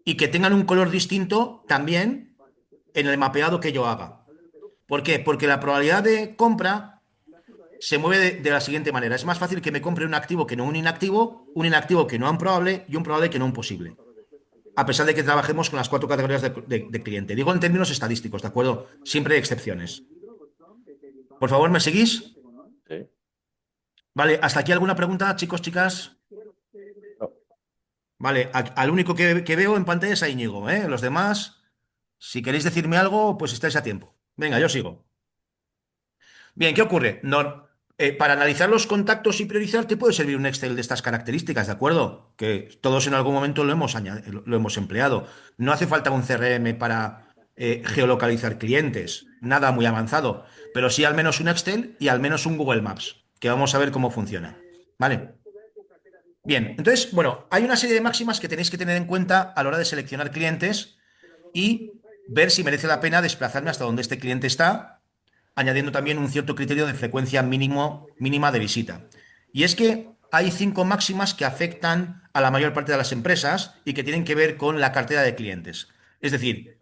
y que tengan un color distinto también en el mapeado que yo haga. ¿Por qué? Porque la probabilidad de compra se mueve de la siguiente manera. Es más fácil que me compre un activo que no un inactivo que no un probable y un probable que no un posible. A pesar de que trabajemos con las 4 categorías de cliente. Digo en términos estadísticos, ¿de acuerdo? Siempre hay excepciones. Por favor, ¿me seguís? Sí. Vale, ¿hasta aquí alguna pregunta, chicos, chicas? No. Vale, al único que veo en pantalla es a Íñigo, ¿eh? Los demás, si queréis decirme algo, pues estáis a tiempo. Venga, yo sigo. Bien, ¿qué ocurre? Para analizar los contactos y priorizar te puede servir un Excel de estas características, ¿de acuerdo? Que todos en algún momento lo hemos empleado. No hace falta un CRM para geolocalizar clientes, nada muy avanzado, pero sí al menos un Excel y al menos un Google Maps, que vamos a ver cómo funciona. ¿Vale? Bien, entonces, bueno, hay una serie de máximas que tenéis que tener en cuenta a la hora de seleccionar clientes y ver si merece la pena desplazarme hasta donde este cliente está añadiendo también un cierto criterio de frecuencia mínima de visita. Y es que hay 5 máximas que afectan a la mayor parte de las empresas y que tienen que ver con la cartera de clientes. Es decir,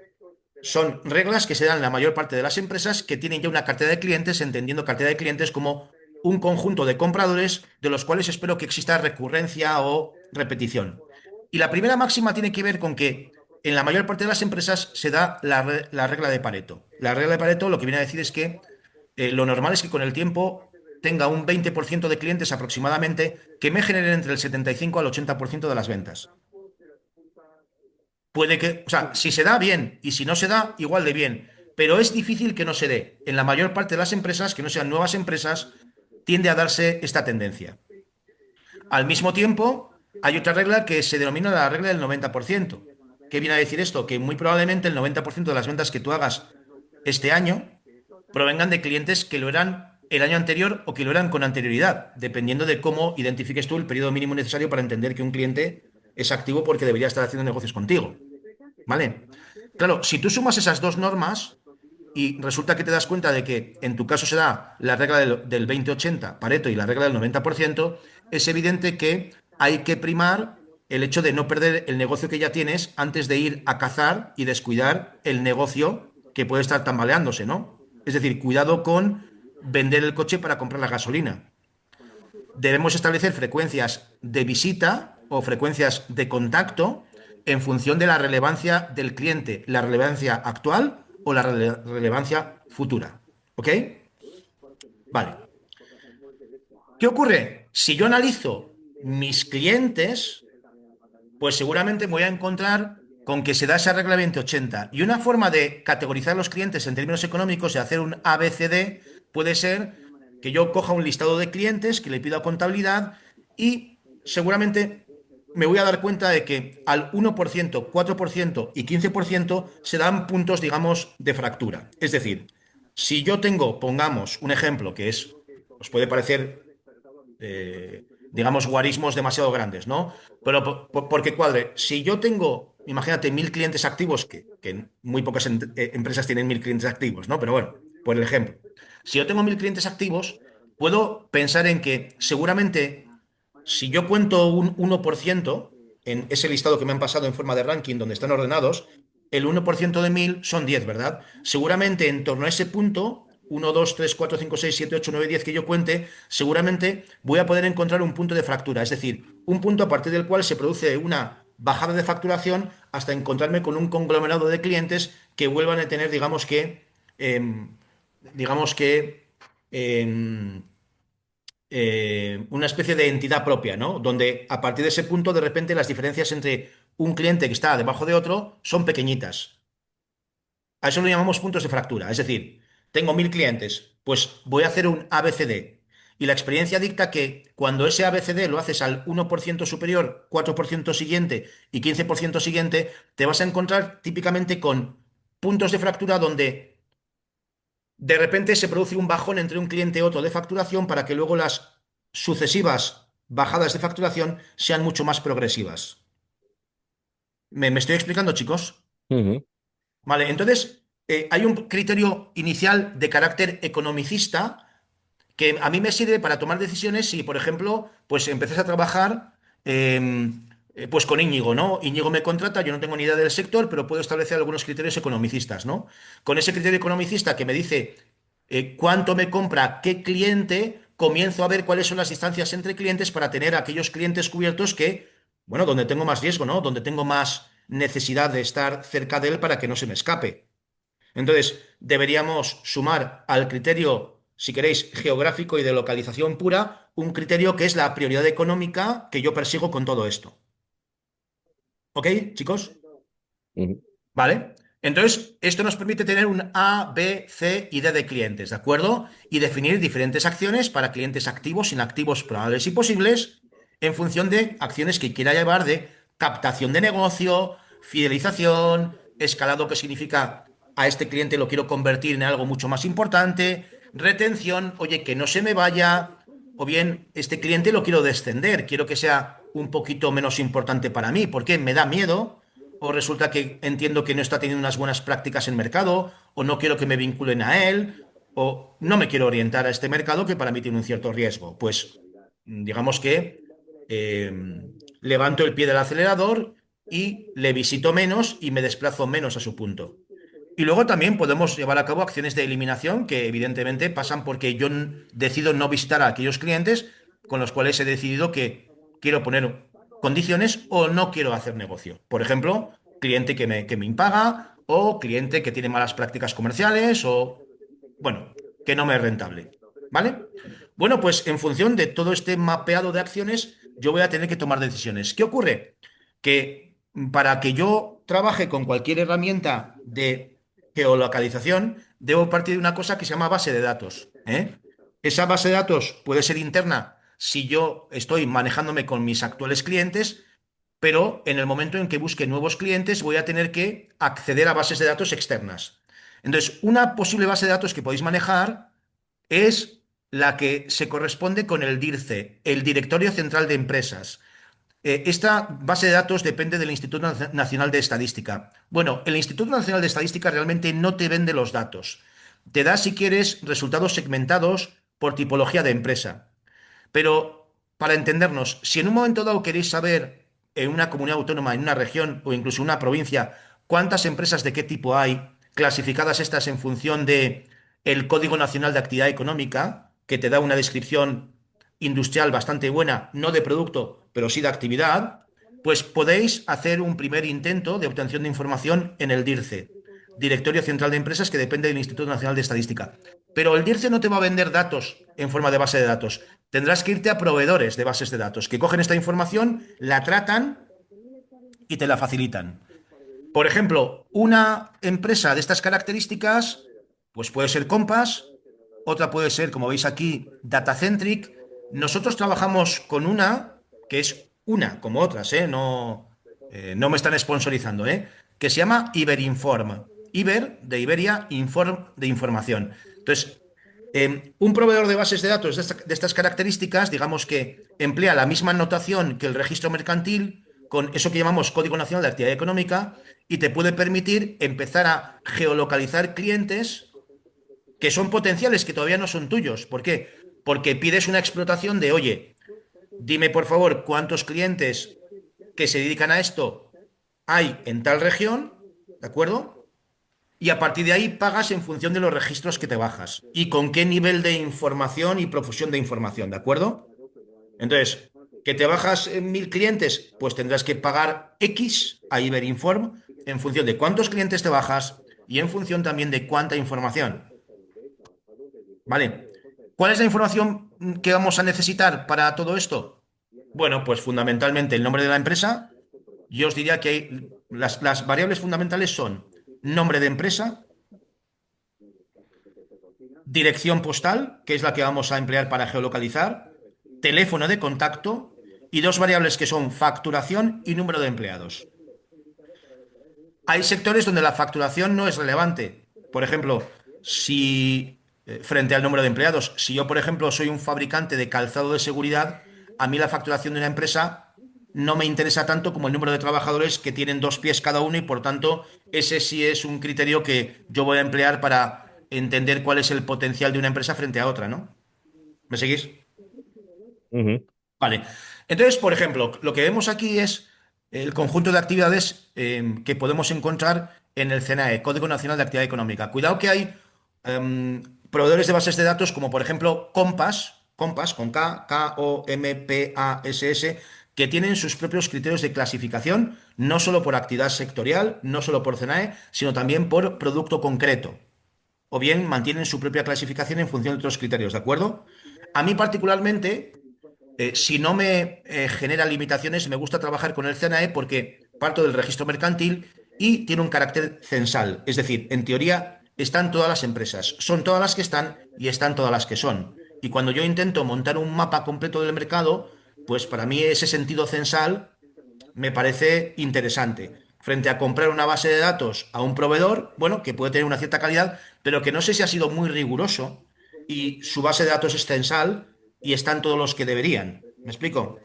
son reglas que se dan en la mayor parte de las empresas que tienen ya una cartera de clientes, entendiendo cartera de clientes como un conjunto de compradores de los cuales espero que exista recurrencia o repetición. Y la primera máxima tiene que ver con que en la mayor parte de las empresas se da la regla de Pareto. La regla de Pareto lo que viene a decir es que lo normal es que con el tiempo tenga un 20% de clientes aproximadamente que me generen entre el 75 al 80% de las ventas. Puede que, o sea, si se da, bien, y si no se da, igual de bien. Pero es difícil que no se dé. En la mayor parte de las empresas, que no sean nuevas empresas, tiende a darse esta tendencia. Al mismo tiempo, hay otra regla que se denomina la regla del 90%. ¿Qué viene a decir esto? Que muy probablemente el 90% de las ventas que tú hagas este año provengan de clientes que lo eran el año anterior o que lo eran con anterioridad, dependiendo de cómo identifiques tú el periodo mínimo necesario para entender que un cliente es activo porque debería estar haciendo negocios contigo. ¿Vale? Claro, si tú sumas esas dos normas y resulta que te das cuenta de que en tu caso se da la regla del 20-80, Pareto, y la regla del 90%, es evidente que hay que primar el hecho de no perder el negocio que ya tienes antes de ir a cazar y descuidar el negocio que puede estar tambaleándose, ¿no? Es decir, cuidado con vender el coche para comprar la gasolina. Debemos establecer frecuencias de visita o frecuencias de contacto en función de la relevancia del cliente, la relevancia actual o la relevancia futura. ¿Ok? Vale. ¿Qué ocurre? Si yo analizo mis clientes, pues seguramente me voy a encontrar con que se da esa regla 20-80. Y una forma de categorizar los clientes en términos económicos y hacer un ABCD puede ser que yo coja un listado de clientes que le pido a contabilidad y seguramente me voy a dar cuenta de que al 1%, 4% y 15% se dan puntos, digamos, de fractura. Es decir, si yo tengo, pongamos un ejemplo que es, os puede parecer digamos, guarismos demasiado grandes, ¿no? Pero porque cuadre, si yo tengo, imagínate, 1.000 clientes activos, que muy pocas empresas tienen 1.000 clientes activos, ¿no? Pero bueno, por el ejemplo, si yo tengo 1.000 clientes activos, puedo pensar en que seguramente si yo cuento un 1% en ese listado que me han pasado en forma de ranking donde están ordenados, el 1% de 1.000 son 10, ¿verdad? Seguramente en torno a ese punto, 1, 2, 3, 4, 5, 6, 7, 8, 9, 10 que yo cuente, seguramente voy a poder encontrar un punto de fractura, es decir, un punto a partir del cual se produce una bajada de facturación hasta encontrarme con un conglomerado de clientes que vuelvan a tener, em, digamos que, em, una especie de entidad propia, ¿no? Donde a partir de ese punto, de repente, las diferencias entre un cliente que está debajo de otro son pequeñitas. A eso lo llamamos puntos de fractura. Es decir, tengo 1.000 clientes, pues voy a hacer un ABCD. Y la experiencia dicta que cuando ese ABCD lo haces al 1% superior, 4% siguiente y 15% siguiente, te vas a encontrar típicamente con puntos de fractura donde de repente se produce un bajón entre un cliente y otro de facturación para que luego las sucesivas bajadas de facturación sean mucho más progresivas. ¿Me estoy explicando, chicos? Ujú. Vale, entonces hay un criterio inicial de carácter economicista que a mí me sirve para tomar decisiones si, por ejemplo, pues empezás a trabajar pues con Íñigo, ¿no? Íñigo me contrata, yo no tengo ni idea del sector, pero puedo establecer algunos criterios economicistas, ¿no? Con ese criterio economicista que me dice cuánto me compra qué cliente, comienzo a ver cuáles son las distancias entre clientes para tener aquellos clientes cubiertos que, bueno, donde tengo más riesgo, ¿no? Donde tengo más necesidad de estar cerca de él para que no se me escape. Entonces, deberíamos sumar al criterio, si queréis, geográfico y de localización pura, un criterio que es la prioridad económica que yo persigo con todo esto. ¿Ok, chicos? Ujú. ¿Vale? Entonces, esto nos permite tener un A, B, C y D de clientes, ¿de acuerdo? Y definir diferentes acciones para clientes activos, inactivos, probables y posibles, en función de acciones que quiera llevar de captación de negocio, fidelización, escalado, que significa a este cliente lo quiero convertir en algo mucho más importante, retención, oye, que no se me vaya, o bien este cliente lo quiero descender, quiero que sea un poquito menos importante para mí, porque me da miedo o resulta que entiendo que no está teniendo unas buenas prácticas en mercado, o no quiero que me vinculen a él, o no me quiero orientar a este mercado que para mí tiene un cierto riesgo. Pues digamos que eh, levanto el pie del acelerador y le visito menos y me desplazo menos a su punto. Y luego también podemos llevar a cabo acciones de eliminación que evidentemente pasan porque yo decido no visitar a aquellos clientes con los cuales he decidido que quiero poner condiciones o no quiero hacer negocio. Por ejemplo, cliente que me impaga o cliente que tiene malas prácticas comerciales o, bueno, que no me es rentable. ¿Vale? Bueno, pues en función de todo este mapeado de acciones, yo voy a tener que tomar decisiones. ¿Qué ocurre? Que para que yo trabaje con cualquier herramienta de geolocalización, debo partir de una cosa que se llama base de datos. Esa base de datos puede ser interna si yo estoy manejándome con mis actuales clientes, pero en el momento en que busque nuevos clientes voy a tener que acceder a bases de datos externas. Entonces, una posible base de datos que podéis manejar es la que se corresponde con el DIRCE, el Directorio Central de Empresas. Esta base de datos depende del Instituto Nacional de Estadística. Bueno, el Instituto Nacional de Estadística realmente no te vende los datos. Te da, si quieres, resultados segmentados por tipología de empresa. Pero, para entendernos, si en un momento dado queréis saber en una comunidad autónoma, en una región o incluso en una provincia, cuántas empresas de qué tipo hay, clasificadas estas en función de el Código Nacional de Actividad Económica, que te da una descripción industrial bastante buena, no de producto, pero sí de actividad, pues podéis hacer un primer intento de obtención de información en el DIRCE, Directorio Central de Empresas, que depende del Instituto Nacional de Estadística. Pero el DIRCE no te va a vender datos en forma de base de datos. Tendrás que irte a proveedores de bases de datos que cogen esta información, la tratan y te la facilitan. Por ejemplo, una empresa de estas características, pues puede ser Compass, otra puede ser, como veis aquí, Datacentric. Nosotros trabajamos con una, que es una, como otras, ¿eh? No, no me están sponsorizando, ¿eh? Que se llama Iberinform. Iber, de Iberia, Inform, de información. Entonces, un proveedor de bases de datos de estas características, digamos que emplea la misma notación que el registro mercantil, con eso que llamamos Código Nacional de Actividad Económica, y te puede permitir empezar a geolocalizar clientes que son potenciales, que todavía no son tuyos. ¿Por qué? Porque pides una explotación de, oye, dime por favor cuántos clientes que se dedican a esto hay en tal región, ¿de acuerdo? Y a partir de ahí pagas en función de los registros que te bajas y con qué nivel de información y profusión de información, ¿de acuerdo? Entonces, que te bajas en 1.000 clientes, pues tendrás que pagar X a Iberinform en función de cuántos clientes te bajas y en función también de cuánta información. ¿Vale? ¿Cuál es la información que vamos a necesitar para todo esto? Bueno, pues fundamentalmente el nombre de la empresa. Yo os diría que las variables fundamentales son nombre de empresa, dirección postal, que es la que vamos a emplear para geolocalizar, teléfono de contacto y dos variables que son facturación y número de empleados. Hay sectores donde la facturación no es relevante. Por ejemplo, si frente al número de empleados, si yo, por ejemplo, soy un fabricante de calzado de seguridad, a mí la facturación de una empresa no me interesa tanto como el número de trabajadores que tienen 2 pies cada uno y por tanto ese sí es un criterio que yo voy a emplear para entender cuál es el potencial de una empresa frente a otra, ¿no? ¿Me seguís? Ujú. Vale. Entonces, por ejemplo, lo que vemos aquí es el conjunto de actividades que podemos encontrar en el CNAE, Código Nacional de Actividad Económica. Cuidado que hay proveedores de bases de datos como, por ejemplo, Compass con K, K-O-M-P-A-S-S, que tienen sus propios criterios de clasificación, no solo por actividad sectorial, no solo por CNAE, sino también por producto concreto. O bien mantienen su propia clasificación en función de otros criterios, ¿de acuerdo? A mí particularmente si no me genera limitaciones, me gusta trabajar con el CNAE porque parto del registro mercantil y tiene un carácter censal. Es decir, en teoría están todas las empresas, son todas las que están y están todas las que son. Y cuando yo intento montar un mapa completo del mercado, pues para mí ese sentido censal me parece interesante. Frente a comprar una base de datos a un proveedor, bueno, que puede tener una cierta calidad, pero que no sé si ha sido muy riguroso y su base de datos es censal y están todos los que deberían. ¿Me explico?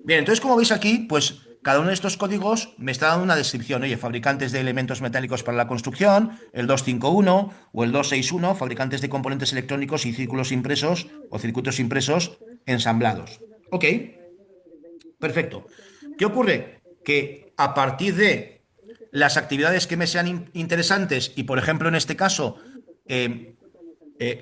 Bien, entonces como veis aquí, pues cada uno de estos códigos me está dando una descripción. Oye, fabricantes de elementos metálicos para la construcción, el 251 o el 261, fabricantes de componentes electrónicos y círculos impresos o circuitos impresos ensamblados. Ok, perfecto. ¿Qué ocurre? Que a partir de las actividades que me sean interesantes y, por ejemplo, en este caso, eh,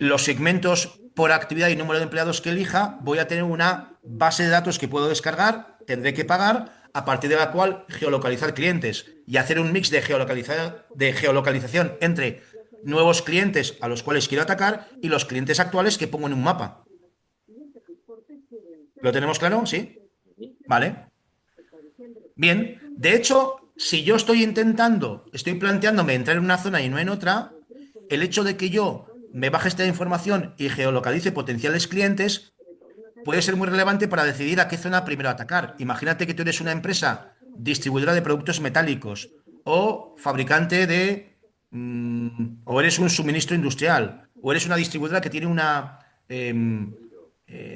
los segmentos por actividad y número de empleados que elija, voy a tener una base de datos que puedo descargar, tendré que pagar, a partir de la cual geolocalizar clientes y hacer un mix de geolocalización entre nuevos clientes a los cuales quiero atacar y los clientes actuales que pongo en un mapa. ¿Lo tenemos claro? ¿Sí? Vale. Bien. De hecho, si yo estoy planteándome entrar en una zona y no en otra, el hecho de que yo me baje esta información y geolocalice potenciales clientes puede ser muy relevante para decidir a qué zona primero atacar. Imagínate que tú eres una empresa distribuidora de productos metálicos o fabricante o eres un suministro industrial, o eres una distribuidora que tiene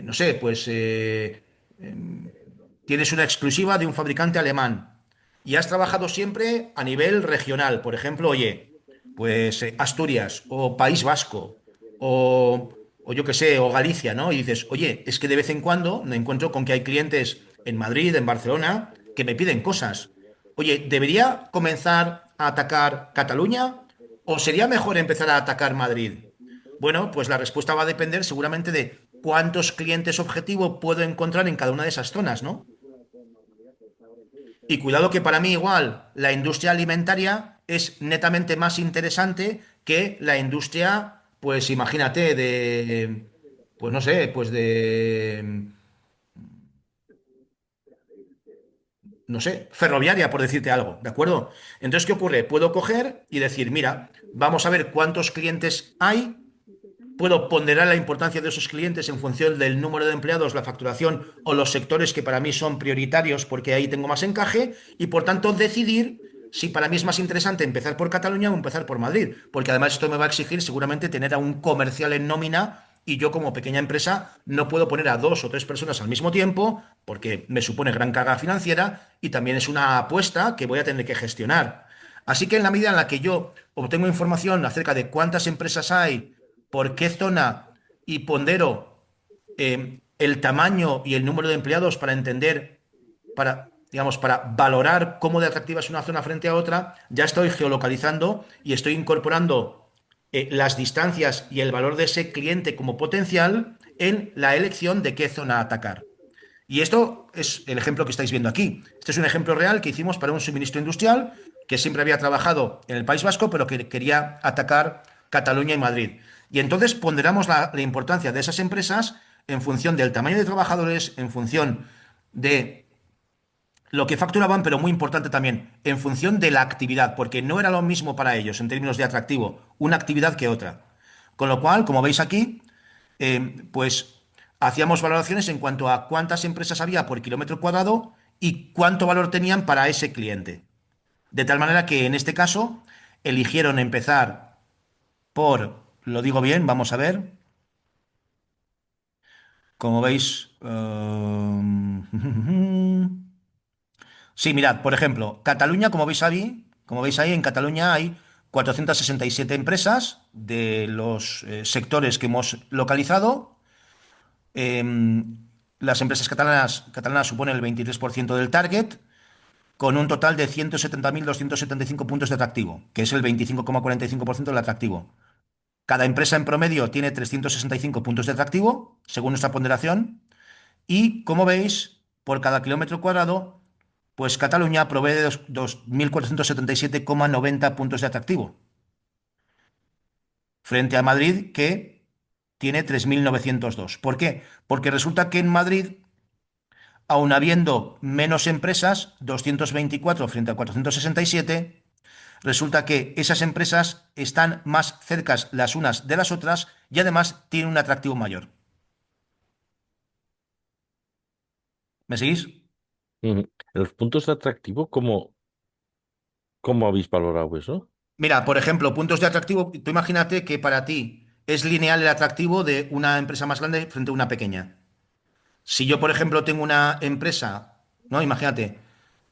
no sé, pues tienes una exclusiva de un fabricante alemán y has trabajado siempre a nivel regional. Por ejemplo, oye, pues Asturias o País Vasco o yo qué sé, o Galicia, ¿no? Y dices, oye, es que de vez en cuando me encuentro con que hay clientes en Madrid, en Barcelona, que me piden cosas. Oye, ¿debería comenzar a atacar Cataluña o sería mejor empezar a atacar Madrid? Bueno, pues la respuesta va a depender seguramente de cuántos clientes objetivo puedo encontrar en cada una de esas zonas, ¿no? Y cuidado que para mí igual la industria alimentaria es netamente más interesante que la industria, pues imagínate, pues no sé, pues no sé, ferroviaria, por decirte algo, ¿de acuerdo? Entonces, ¿qué ocurre? Puedo coger y decir, mira, vamos a ver cuántos clientes hay. Puedo ponderar la importancia de esos clientes en función del número de empleados, la facturación o los sectores que para mí son prioritarios porque ahí tengo más encaje y por tanto decidir si para mí es más interesante empezar por Cataluña o empezar por Madrid, porque además esto me va a exigir seguramente tener a un comercial en nómina y yo como pequeña empresa no puedo poner a dos o tres personas al mismo tiempo porque me supone gran carga financiera y también es una apuesta que voy a tener que gestionar. Así que en la medida en la que yo obtengo información acerca de cuántas empresas hay, por qué zona y pondero el tamaño y el número de empleados para entender, para, digamos, para valorar cómo de atractiva es una zona frente a otra, ya estoy geolocalizando y estoy incorporando las distancias y el valor de ese cliente como potencial en la elección de qué zona atacar. Y esto es el ejemplo que estáis viendo aquí. Este es un ejemplo real que hicimos para un suministro industrial que siempre había trabajado en el País Vasco, pero que quería atacar Cataluña y Madrid. Y entonces ponderamos la importancia de esas empresas en función del tamaño de trabajadores, en función de lo que facturaban, pero muy importante también, en función de la actividad, porque no era lo mismo para ellos en términos de atractivo una actividad que otra. Con lo cual, como veis aquí, pues hacíamos valoraciones en cuanto a cuántas empresas había por kilómetro cuadrado y cuánto valor tenían para ese cliente. De tal manera que en este caso eligieron empezar por, lo digo bien, vamos a ver, como veis, sí, mirad, por ejemplo, Cataluña, como veis ahí, en Cataluña hay 467 empresas de los sectores que hemos localizado. Las empresas catalanas suponen el 23% del target, con un total de 170.275 puntos de atractivo, que es el 25,45% del atractivo. Cada empresa en promedio tiene 365 puntos de atractivo, según nuestra ponderación, y como veis, por cada kilómetro cuadrado, pues Cataluña provee de 2.477,90 puntos de atractivo, frente a Madrid, que tiene 3.902. ¿Por qué? Porque resulta que en Madrid, aun habiendo menos empresas, 224 frente a 467, resulta que esas empresas están más cercas las unas de las otras y además tienen un atractivo mayor. ¿Me seguís? Ujú. Los puntos de atractivo, ¿cómo habéis valorado eso? Mira, por ejemplo, puntos de atractivo, tú imagínate que para ti es lineal el atractivo de una empresa más grande frente a una pequeña. Si yo, por ejemplo, tengo una empresa, ¿no? Imagínate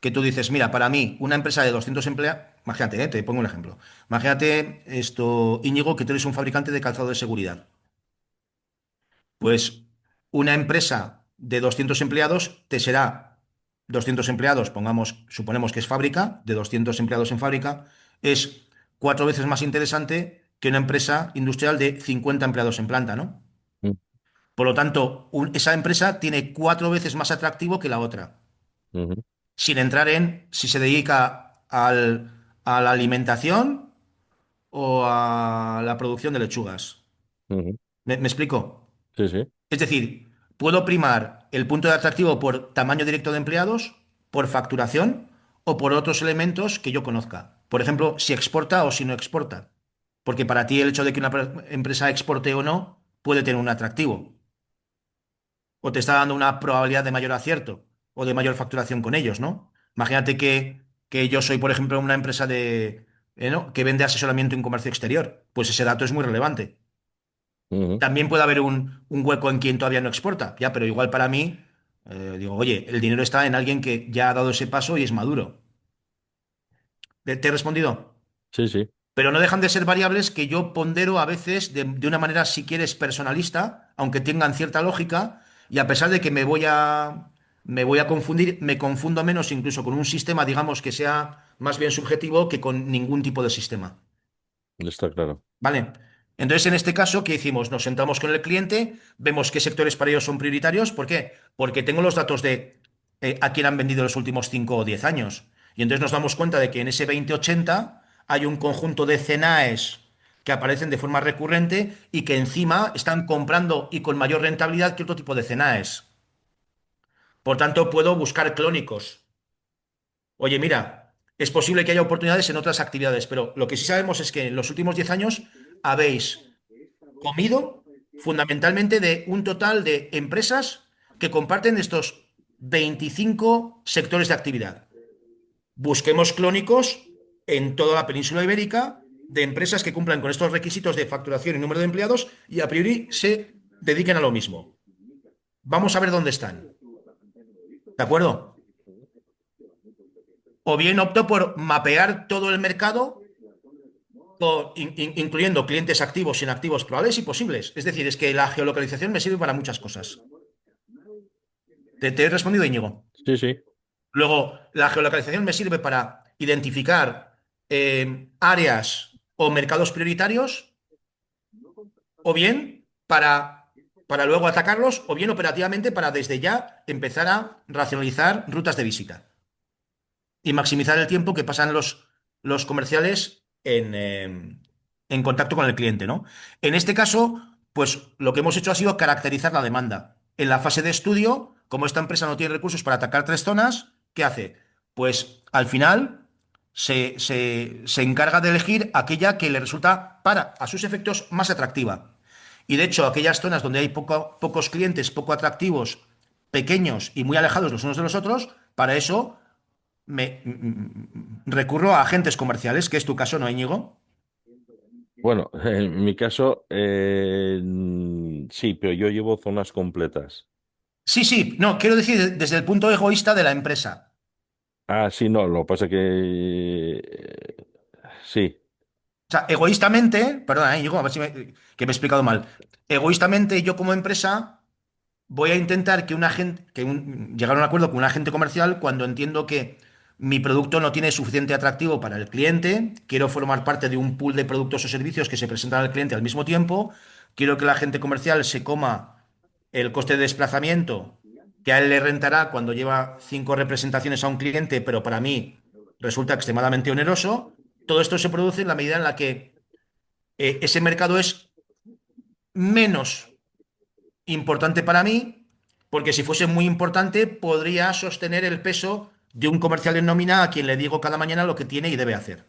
que tú dices, mira, para mí, una empresa de 200 empleados, imagínate, te pongo un ejemplo. Imagínate esto, Íñigo, que tú eres un fabricante de calzado de seguridad. Pues una empresa de 200 empleados te será 200 empleados, pongamos, suponemos que es fábrica, de 200 empleados en fábrica, es cuatro veces más interesante que una empresa industrial de 50 empleados en planta, ¿no? Mm, Por lo tanto, esa empresa tiene cuatro veces más atractivo que la otra, ujú, sin entrar en si se dedica a la alimentación o a la producción de lechugas. ujú. ¿Me explico? Sí, sí. Es decir, puedo primar el punto de atractivo por tamaño directo de empleados, por facturación o por otros elementos que yo conozca. Por ejemplo, si exporta o si no exporta. Porque para ti el hecho de que una empresa exporte o no puede tener un atractivo. O te está dando una probabilidad de mayor acierto o de mayor facturación con ellos, ¿no? Imagínate que yo soy, por ejemplo, una empresa ¿no? que vende asesoramiento en comercio exterior. Pues ese dato es muy relevante. Ujú. También puede haber un hueco en quien todavía no exporta, ya, pero igual para mí, digo, oye, el dinero está en alguien que ya ha dado ese paso y es maduro. ¿Te he respondido? Sí, sí. Pero no dejan de ser variables que yo pondero a veces de una manera, si quieres, personalista, aunque tengan cierta lógica, y a pesar de que me voy a confundir, me confundo menos incluso con un sistema, digamos, que sea más bien subjetivo que con ningún tipo de sistema. Está claro. ¿Vale? Entonces, en este caso, ¿qué hicimos? Nos sentamos con el cliente, vemos qué sectores para ellos son prioritarios. ¿Por qué? Porque tengo los datos de a quién han vendido los últimos 5 o 10 años. Y entonces nos damos cuenta de que en ese 2080 hay un conjunto de CNAEs que aparecen de forma recurrente y que encima están comprando y con mayor rentabilidad que otro tipo de CNAEs. Por tanto, puedo buscar clónicos. Oye, mira, es posible que haya oportunidades en otras actividades, pero lo que sí sabemos es que en los últimos 10 años habéis comido fundamentalmente de un total de empresas que comparten estos 25 sectores de actividad. Busquemos clónicos en toda la península ibérica de empresas que cumplan con estos requisitos de facturación y número de empleados y a priori se dediquen a lo mismo. Vamos a ver dónde están. ¿De acuerdo? O bien opto por mapear todo el mercado, incluyendo clientes activos, inactivos, probables y posibles. Es decir, es que la geolocalización me sirve para muchas cosas. ¿Te he respondido, Íñigo? Sí, sí. Luego, la geolocalización me sirve para identificar áreas o mercados prioritarios, o bien para luego atacarlos, o bien operativamente para desde ya empezar a racionalizar rutas de visita y maximizar el tiempo que pasan los comerciales en contacto con el cliente, ¿no? En este caso, pues lo que hemos hecho ha sido caracterizar la demanda. En la fase de estudio, como esta empresa no tiene recursos para atacar 3 zonas, ¿qué hace? Pues al final se encarga de elegir aquella que le resulta, para, a sus efectos, más atractiva. Y de hecho, aquellas zonas donde hay pocos clientes, poco atractivos, pequeños y muy alejados los unos de los otros, para eso recurro a agentes comerciales, que es tu caso, ¿no, Íñigo? Bueno, en mi caso, sí, pero yo llevo zonas completas. Sí, sí, no, quiero decir desde el punto egoísta de la empresa. Ah, sí, no, lo que pasa que sí, O sea, egoístamente, perdona, Íñigo, a ver si que me he explicado mal. Egoístamente, yo como empresa voy a intentar que un agente, llegar a un acuerdo con un agente comercial cuando entiendo que mi producto no tiene suficiente atractivo para el cliente, quiero formar parte de un pool de productos o servicios que se presentan al cliente al mismo tiempo, quiero que el agente comercial se coma el coste de desplazamiento que a él le rentará cuando lleva 5 representaciones a un cliente, pero para mí resulta extremadamente oneroso. Todo esto se produce en la medida en la que ese mercado es menos importante para mí, porque si fuese muy importante, podría sostener el peso de un comercial en nómina a quien le digo cada mañana lo que tiene y debe hacer.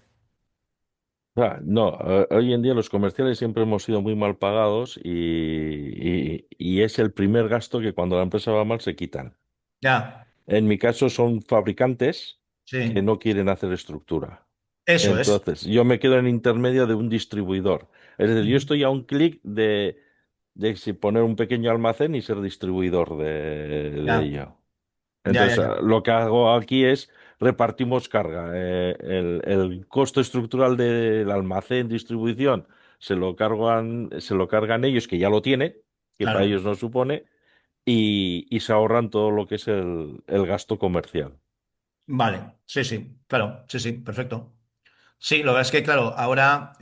no, hoy en día los comerciales siempre hemos sido muy mal pagados y es el primer gasto que cuando la empresa va mal se quitan. Ya, En mi caso son fabricantes que sí, no quieren hacer estructura. eso es. Entonces, yo me quedo en intermedio de un distribuidor. Es decir, yo Ujú. estoy a un clic de si poner un pequeño almacén y ser distribuidor de Ya, ello. ya, ya, Entonces, ya. lo que hago aquí es repartimos carga. El costo estructural del almacén, distribución, se lo cargan ellos, que ya lo tienen, que para Claro. ellos no supone, y se ahorran todo lo que es el gasto comercial. Vale, sí, sí, claro, sí, sí, perfecto. Sí, lo que es que, claro, ahora,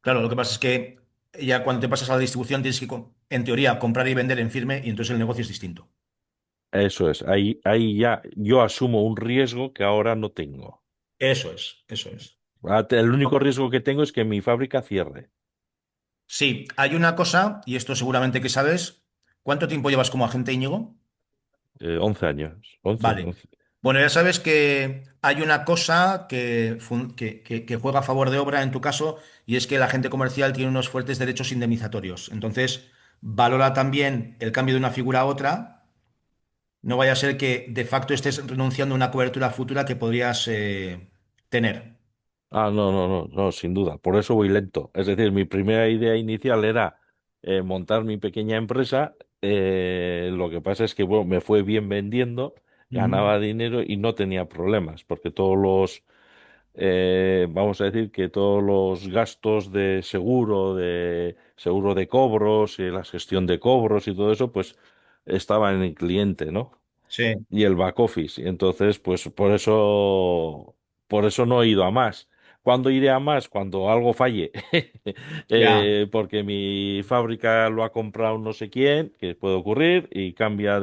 claro, lo que pasa es que ya cuando te pasas a la distribución tienes que, en teoría, comprar y vender en firme y entonces el negocio es distinto. Eso es, ahí ya yo asumo un riesgo que ahora no tengo. Eso es, eso es. El único riesgo que tengo es que mi fábrica cierre. Sí, hay una cosa, y esto seguramente que sabes, ¿cuánto tiempo llevas como agente, Íñigo? 11 años, 11, Vale. 11. Bueno, ya sabes que hay una cosa que juega a favor de obra en tu caso, y es que el agente comercial tiene unos fuertes derechos indemnizatorios. Entonces, valora también el cambio de una figura a otra. No vaya a ser que de facto estés renunciando a una cobertura futura que podrías tener. Ah, no, no, no, no, sin duda. Por eso voy lento. Es decir, mi primera idea inicial era montar mi pequeña empresa. Lo que pasa es que bueno, me fue bien vendiendo, Ujú. ganaba dinero y no tenía problemas, porque vamos a decir que todos los gastos de seguro de cobros y la gestión de cobros y todo eso, pues estaba en el cliente, ¿no? Sí, Y el back office. Y entonces, pues por eso no he ido a más. ¿Cuándo iré a más? Cuando algo falle. ya, Porque mi fábrica lo ha comprado no sé quién, que puede ocurrir, y cambia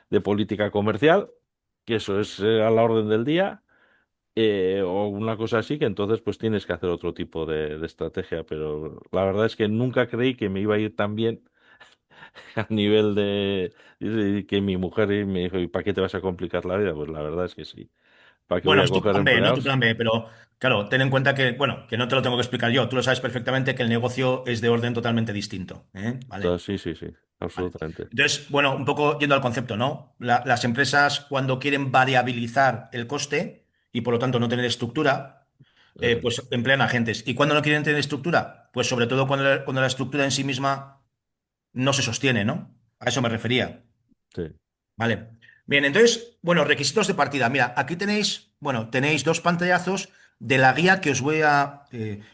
de política comercial, que eso es a la orden del día, o una cosa así, que entonces pues tienes que hacer otro tipo de estrategia, pero la verdad es que nunca creí que me iba a ir tan bien a nivel de que mi mujer me dijo, ¿y para qué te vas a complicar la vida? Pues la verdad es que sí. ¿Para qué voy Bueno, a es tu coger plan B, no tu empleados? plan B, pero claro, ten en cuenta que, bueno, que no te lo tengo que explicar yo, tú lo sabes perfectamente que el negocio es de orden totalmente distinto, ¿eh? ¿Vale? Entonces, sí, sí, sí, Vale. absolutamente. Entonces, bueno, un poco yendo al concepto, ¿no? Las empresas cuando quieren variabilizar el coste y por lo tanto no tener estructura, Eso es. pues emplean agentes. ¿Y cuando no quieren tener estructura? Pues sobre todo cuando la estructura en sí misma no se sostiene, ¿no? A eso me refería. Sí. Vale. Bien, entonces, bueno, requisitos de partida. Mira, aquí tenéis, bueno, tenéis dos pantallazos de la guía que os voy a...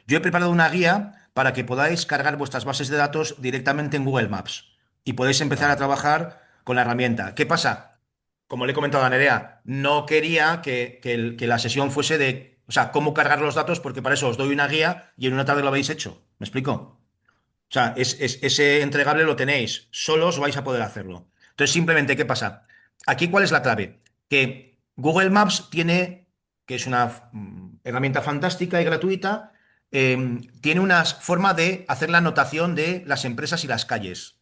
yo he preparado una guía para que podáis cargar vuestras bases de datos directamente en Google Maps y podéis empezar a Ajá. trabajar con la herramienta. ¿Qué pasa? Como le he comentado a Nerea, no quería que la sesión fuese de, o sea, cómo cargar los datos, porque para eso os doy una guía y en una tarde lo habéis hecho. ¿Me explico? O sea, ese entregable lo tenéis, solos vais a poder hacerlo. Entonces, simplemente, ¿qué pasa? Aquí, ¿cuál es la clave? Que Google Maps tiene, que es una herramienta fantástica y gratuita, tiene una forma de hacer la anotación de las empresas y las calles.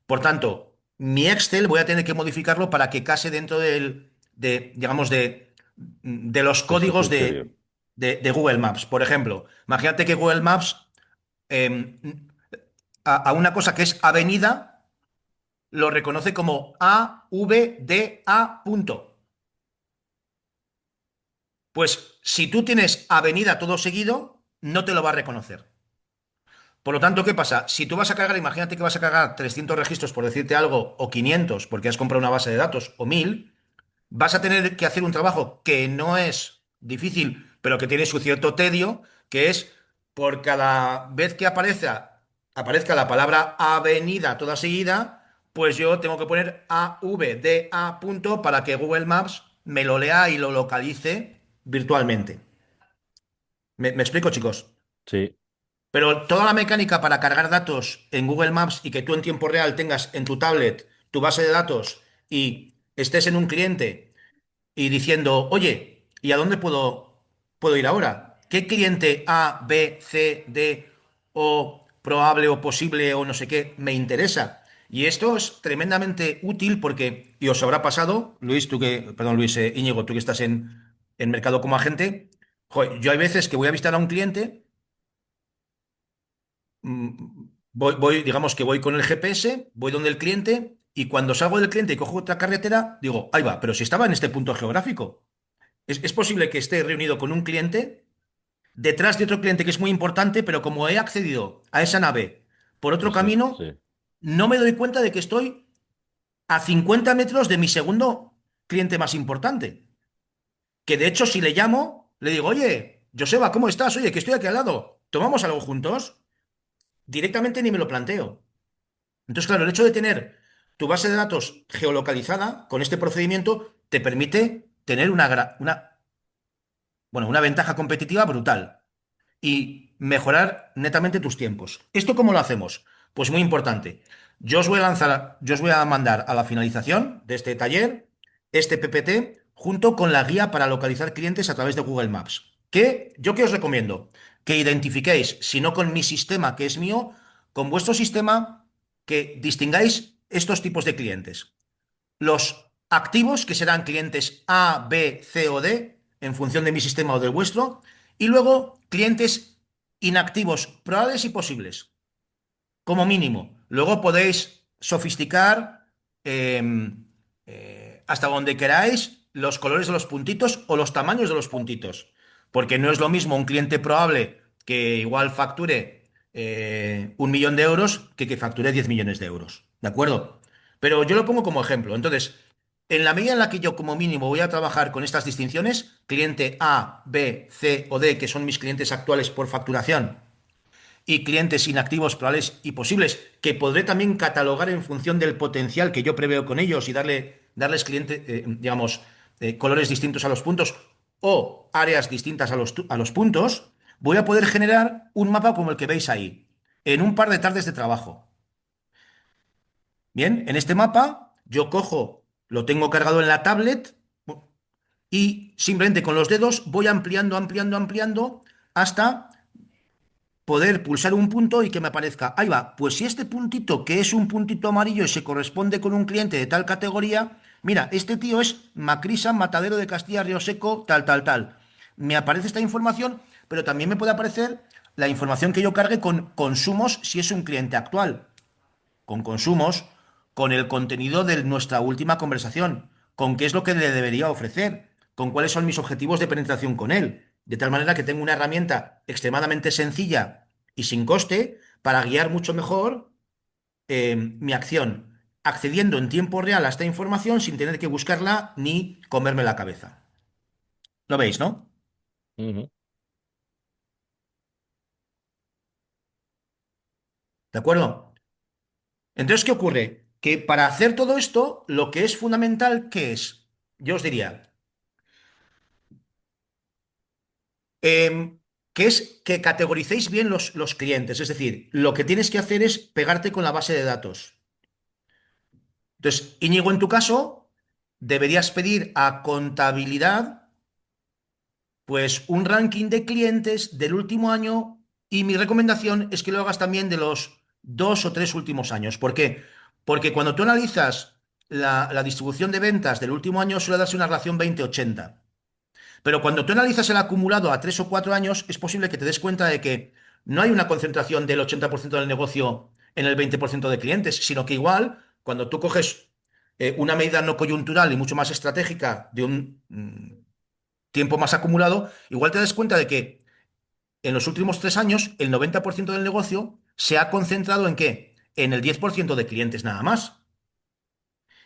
Por tanto, mi Excel voy a tener que modificarlo para que case dentro digamos, de los Ese códigos criterio. de Google Maps. Por ejemplo, imagínate que Google Maps eh, a una cosa que es avenida, lo reconoce como AVDA punto. Pues si tú tienes avenida todo seguido, no te lo va a reconocer. Por lo tanto, ¿qué pasa? Si tú vas a cargar, imagínate que vas a cargar 300 registros por decirte algo, o 500 porque has comprado una base de datos, o 1000, vas a tener que hacer un trabajo que no es difícil, pero que tiene su cierto tedio, que es por cada vez que aparezca la palabra avenida toda seguida, pues yo tengo que poner AVDA punto para que Google Maps me lo lea y lo localice virtualmente. ¿Me explico, chicos? Sí, Pero toda la mecánica para cargar datos en Google Maps y que tú en tiempo real tengas en tu tablet tu base de datos y estés en un cliente y diciendo, oye, ¿y a dónde puedo ir ahora? ¿Qué cliente A, B, C, D o probable o posible o no sé qué me interesa? Y esto es tremendamente útil porque, y os habrá pasado, Luis, perdón, Luis, Íñigo, tú que estás en mercado como agente, joder, yo hay veces que voy a visitar a un cliente, digamos que voy con el GPS, voy donde el cliente y cuando salgo del cliente y cojo otra carretera, digo, ahí va, pero si estaba en este punto geográfico. Es posible que esté reunido con un cliente detrás de otro cliente que es muy importante, pero como he accedido a esa nave por otro eso, camino, sí, no me doy cuenta de que estoy a 50 metros de mi segundo cliente más importante. Que de hecho, si le llamo, le digo, oye, Joseba, ¿cómo estás? Oye, que estoy aquí al lado. ¿Tomamos algo juntos? Directamente ni me lo planteo. Entonces, claro, el hecho de tener tu base de datos geolocalizada con este procedimiento te permite tener una ventaja competitiva brutal y mejorar netamente tus tiempos. ¿Esto cómo lo hacemos? Pues muy importante. Yo os voy a mandar a la finalización de este taller este PPT junto con la guía para localizar clientes a través de Google Maps. ¿Yo qué os recomiendo? Que identifiquéis, si no con mi sistema, que es mío, con vuestro sistema, que distingáis estos tipos de clientes. Los activos, que serán clientes A, B, C o D, en función de mi sistema o del vuestro, y luego clientes inactivos, probables y posibles, como mínimo. Luego podéis sofisticar eh, hasta donde queráis los colores de los puntitos o los tamaños de los puntitos, porque no es lo mismo un cliente probable que igual facture 1 millón de euros que facture 10 millones de euros. ¿De acuerdo? Pero yo lo pongo como ejemplo. Entonces, en la medida en la que yo como mínimo voy a trabajar con estas distinciones, cliente A, B, C o D, que son mis clientes actuales por facturación, y clientes inactivos probables y posibles, que podré también catalogar en función del potencial que yo preveo con ellos y darles clientes, digamos, colores distintos a los puntos o áreas distintas a los puntos, voy a poder generar un mapa como el que veis ahí, en un par de tardes de trabajo. Bien, en este mapa yo cojo. lo tengo cargado en la tablet y simplemente con los dedos voy ampliando, ampliando, ampliando hasta poder pulsar un punto y que me aparezca, ahí va, pues si este puntito, que es un puntito amarillo y se corresponde con un cliente de tal categoría, mira, este tío es Macrisa, Matadero de Castilla, Río Seco, tal, tal, tal. Me aparece esta información, pero también me puede aparecer la información que yo cargue con consumos si es un cliente actual, con consumos, con el contenido de nuestra última conversación, con qué es lo que le debería ofrecer, con cuáles son mis objetivos de penetración con él, de tal manera que tengo una herramienta extremadamente sencilla y sin coste para guiar mucho mejor mi acción, accediendo en tiempo real a esta información sin tener que buscarla ni comerme la cabeza. ¿Lo veis, no? Ujú. ¿De acuerdo? Entonces, ¿qué ocurre? Que para hacer todo esto, lo que es fundamental, ¿qué es? Yo os diría, eh, que es que categoricéis bien los clientes. Es decir, lo que tienes que hacer es pegarte con la base de datos. Entonces, Íñigo, en tu caso, deberías pedir a contabilidad, pues, un ranking de clientes del último año y mi recomendación es que lo hagas también de los 2 o 3 últimos años. ¿Por qué? Porque cuando tú analizas la distribución de ventas del último año suele darse una relación 20-80. Pero cuando tú analizas el acumulado a 3 o 4 años, es posible que te des cuenta de que no hay una concentración del 80% del negocio en el 20% de clientes, sino que igual, cuando tú coges una medida no coyuntural y mucho más estratégica de un tiempo más acumulado, igual te das cuenta de que en los últimos 3 años el 90% del negocio se ha concentrado en qué? En el 10% de clientes nada más.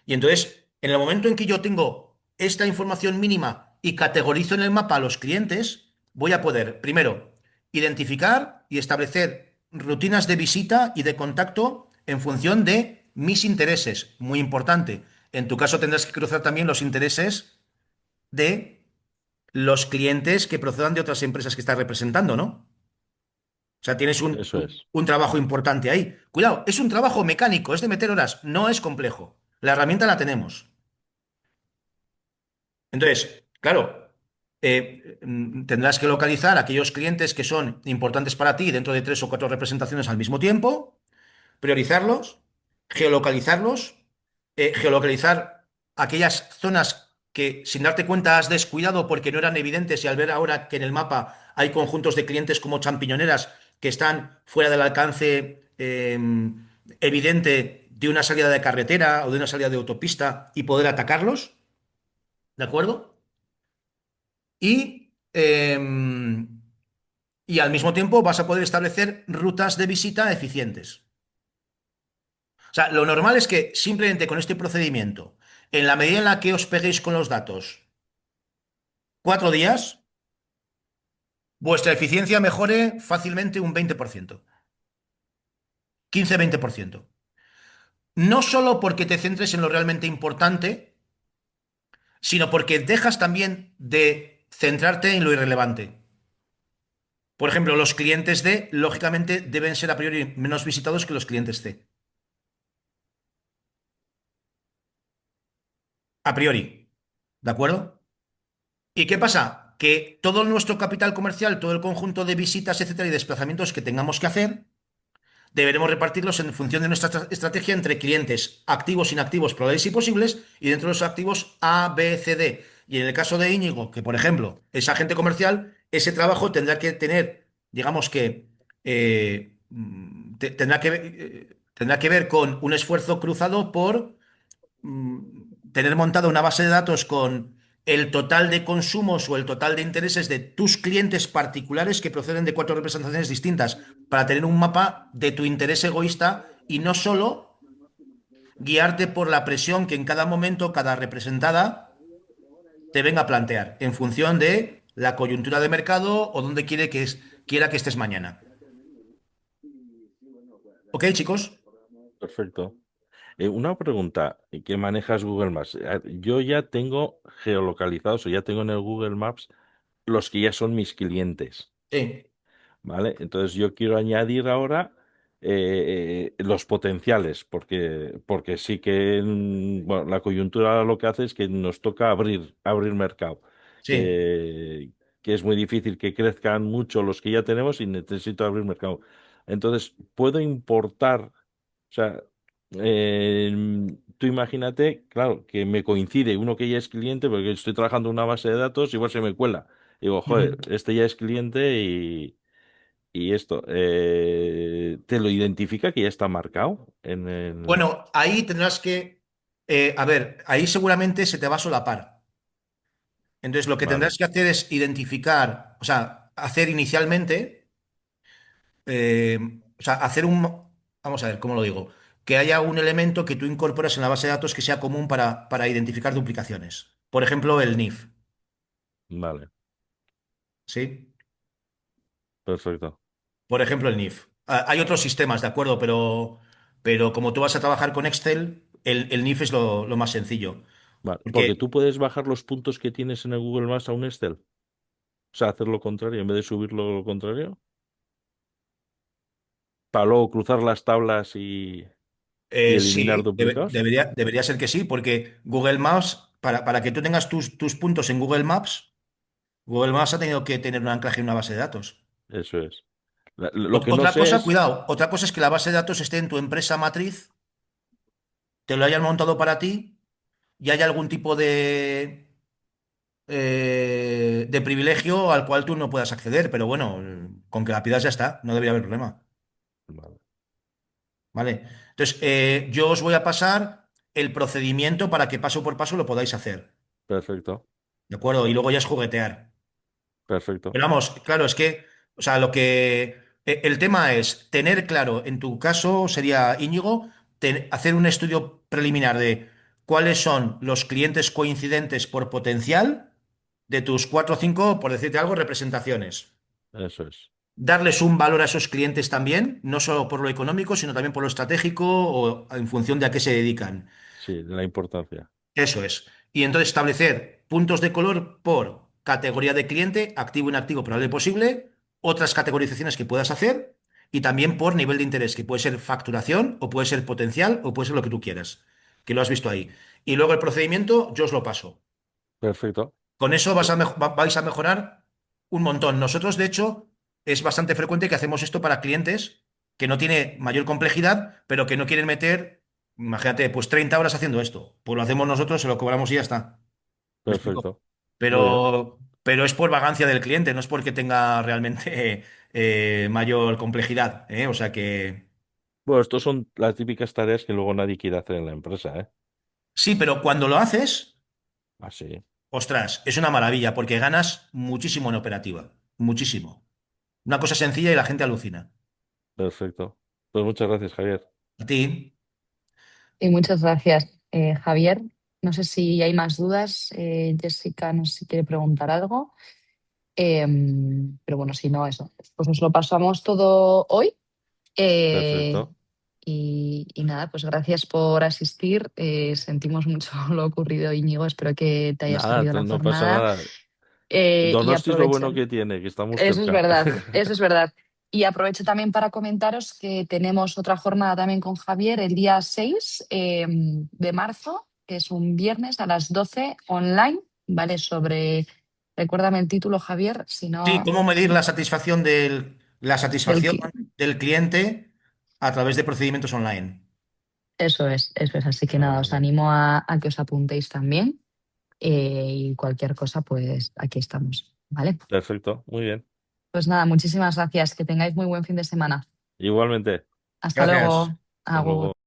Y entonces, en el momento en que yo tengo esta información mínima y categorizo en el mapa a los clientes, voy a poder, primero, identificar y establecer rutinas de visita y de contacto en función de mis intereses. Muy importante. En tu caso tendrás que cruzar también los intereses de los clientes que procedan de otras empresas que estás representando, ¿no? O sea, tienes Eso es. un trabajo importante ahí. Cuidado, es un trabajo mecánico, es de meter horas, no es complejo. La herramienta la tenemos. Entonces, claro, tendrás que localizar aquellos clientes que son importantes para ti dentro de 3 o 4 representaciones al mismo tiempo, priorizarlos, geolocalizarlos, geolocalizar aquellas zonas que sin darte cuenta has descuidado porque no eran evidentes y al ver ahora que en el mapa hay conjuntos de clientes como champiñoneras que están fuera del alcance evidente de una salida de carretera o de una salida de autopista y poder atacarlos, ¿de acuerdo? Y, y al mismo tiempo vas a poder establecer rutas de visita eficientes. O sea, lo normal es que simplemente con este procedimiento, en la medida en la que os peguéis con los datos 4 días, vuestra eficiencia mejore fácilmente un 20%, 15-20%. No solo porque te centres en lo realmente importante, sino porque dejas también de centrarte en lo irrelevante. Por ejemplo, los clientes D, lógicamente, deben ser a priori menos visitados que los clientes C. A priori. ¿De acuerdo? ¿Y qué pasa? Que todo nuestro capital comercial, todo el conjunto de visitas, etcétera, y desplazamientos que tengamos que hacer, deberemos repartirlos en función de nuestra estrategia entre clientes activos, inactivos, probables y posibles, y dentro de los activos A, B, C, D. Y en el caso de Íñigo, que por ejemplo es agente comercial, ese trabajo tendrá que tener, digamos que, tendrá que ver con un esfuerzo cruzado por tener montada una base de datos con el total de consumos o el total de intereses de tus clientes particulares que proceden de 4 representaciones distintas para tener un mapa de tu interés egoísta y no solo guiarte por la presión que en cada momento cada representada te venga a plantear en función de la coyuntura de mercado o donde quiera que estés mañana. ¿Ok, chicos? Perfecto. Una pregunta, ¿qué manejas Google Maps? Yo ya tengo geolocalizados o ya tengo en el Google Maps los que ya son mis clientes, Sí. ¿vale? Entonces yo quiero añadir ahora, los potenciales, porque sí que bueno, la coyuntura lo que hace es que nos toca abrir mercado, Sí. que, que es muy difícil que crezcan mucho los que ya tenemos y necesito abrir mercado. Entonces, puedo importar, o sea, tú imagínate, claro, que me coincide uno que ya es cliente, porque estoy trabajando en una base de datos, igual se me cuela. Digo, joder, Ujú. este ya es cliente y esto, ¿te lo identifica que ya está marcado en el... Bueno, ahí tendrás que, a ver, ahí seguramente se te va a solapar. Entonces, lo que Vale, tendrás que hacer es identificar, o sea, hacer inicialmente, o sea, hacer vamos a ver, ¿cómo lo digo? Que haya un elemento que tú incorporas en la base de datos que sea común para identificar duplicaciones. Por ejemplo, el NIF, vale, ¿sí? perfecto. Por ejemplo, el NIF. Hay otros sistemas, ¿de acuerdo? Pero como tú vas a trabajar con Excel, el NIF es lo más sencillo. Vale, porque Porque tú puedes bajar los puntos que tienes en el Google Maps a un Excel. O sea, hacer lo contrario, en vez de subirlo lo contrario. Para luego cruzar las tablas y eliminar sí, duplicados. debería ser que sí, porque Google Maps, para que tú tengas tus puntos en Google Maps ha tenido que tener un anclaje en una base de datos. Eso es. Lo que no Otra sé cosa, es... cuidado, otra cosa es que la base de datos esté en tu empresa matriz, te lo hayan montado para ti y haya algún tipo de privilegio al cual tú no puedas acceder, pero bueno, con que la pidas ya está, no debería haber problema, Vale, ¿vale? Entonces, yo os voy a pasar el procedimiento para que paso por paso lo podáis hacer, perfecto, ¿de acuerdo? Y luego ya es juguetear. perfecto. Pero vamos, claro, es que, o sea, el tema es tener claro, en tu caso sería Íñigo, hacer un estudio preliminar de cuáles son los clientes coincidentes por potencial de tus cuatro o cinco, por decirte algo, representaciones. Eso es. Darles un valor a esos clientes también, no solo por lo económico, sino también por lo estratégico o en función de a qué se dedican. Sí, la importancia. Eso es. Y entonces establecer puntos de color por categoría de cliente, activo, inactivo, probable posible, otras categorizaciones que puedas hacer y también por nivel de interés, que puede ser facturación o puede ser potencial o puede ser lo que tú quieras, que lo has visto ahí. Y luego el procedimiento yo os lo paso. Perfecto. Con eso vais a mejorar un montón. Nosotros, de hecho, es bastante frecuente que hacemos esto para clientes que no tiene mayor complejidad, pero que no quieren meter, imagínate, pues 30 horas haciendo esto. Pues lo hacemos nosotros, se lo cobramos y ya está. ¿Me explico? Perfecto. Muy bien. Pero es por vagancia del cliente, no es porque tenga realmente mayor complejidad, ¿eh? O sea que Bueno, estos son las típicas tareas que luego nadie quiere hacer en la empresa, ¿eh? sí, pero cuando lo haces, Así. ostras, es una maravilla porque ganas muchísimo en operativa, muchísimo. Una cosa sencilla y la gente alucina. Perfecto. Pues muchas gracias, Javier. A ti. Y muchas gracias, Javier. No sé si hay más dudas. Jessica, no sé si quiere preguntar algo. Pero bueno, si no, eso. Pues nos lo pasamos todo hoy. Eh, Perfecto. y nada, pues gracias por asistir. Sentimos mucho lo ocurrido, Íñigo. Espero que te haya Nada, servido la no pasa jornada. nada. Y Donosti es lo aprovecho. bueno que tiene, que estamos Eso es cerca. verdad, eso es verdad. Y aprovecho también para comentaros que tenemos otra jornada también con Javier el día 6 de marzo, que es un viernes a las 12 online, ¿vale? Recuérdame el título, Javier, si Sí, no, ¿cómo medir la del, satisfacción del cliente a través de procedimientos online? eso es, eso es. Así que Ah, nada, muy os bien. animo a que os apuntéis también y cualquier cosa, pues aquí estamos, ¿vale? Perfecto, muy bien. Pues nada, muchísimas gracias, que tengáis muy buen fin de semana. Igualmente. Hasta Gracias. luego. Hasta luego. Agur.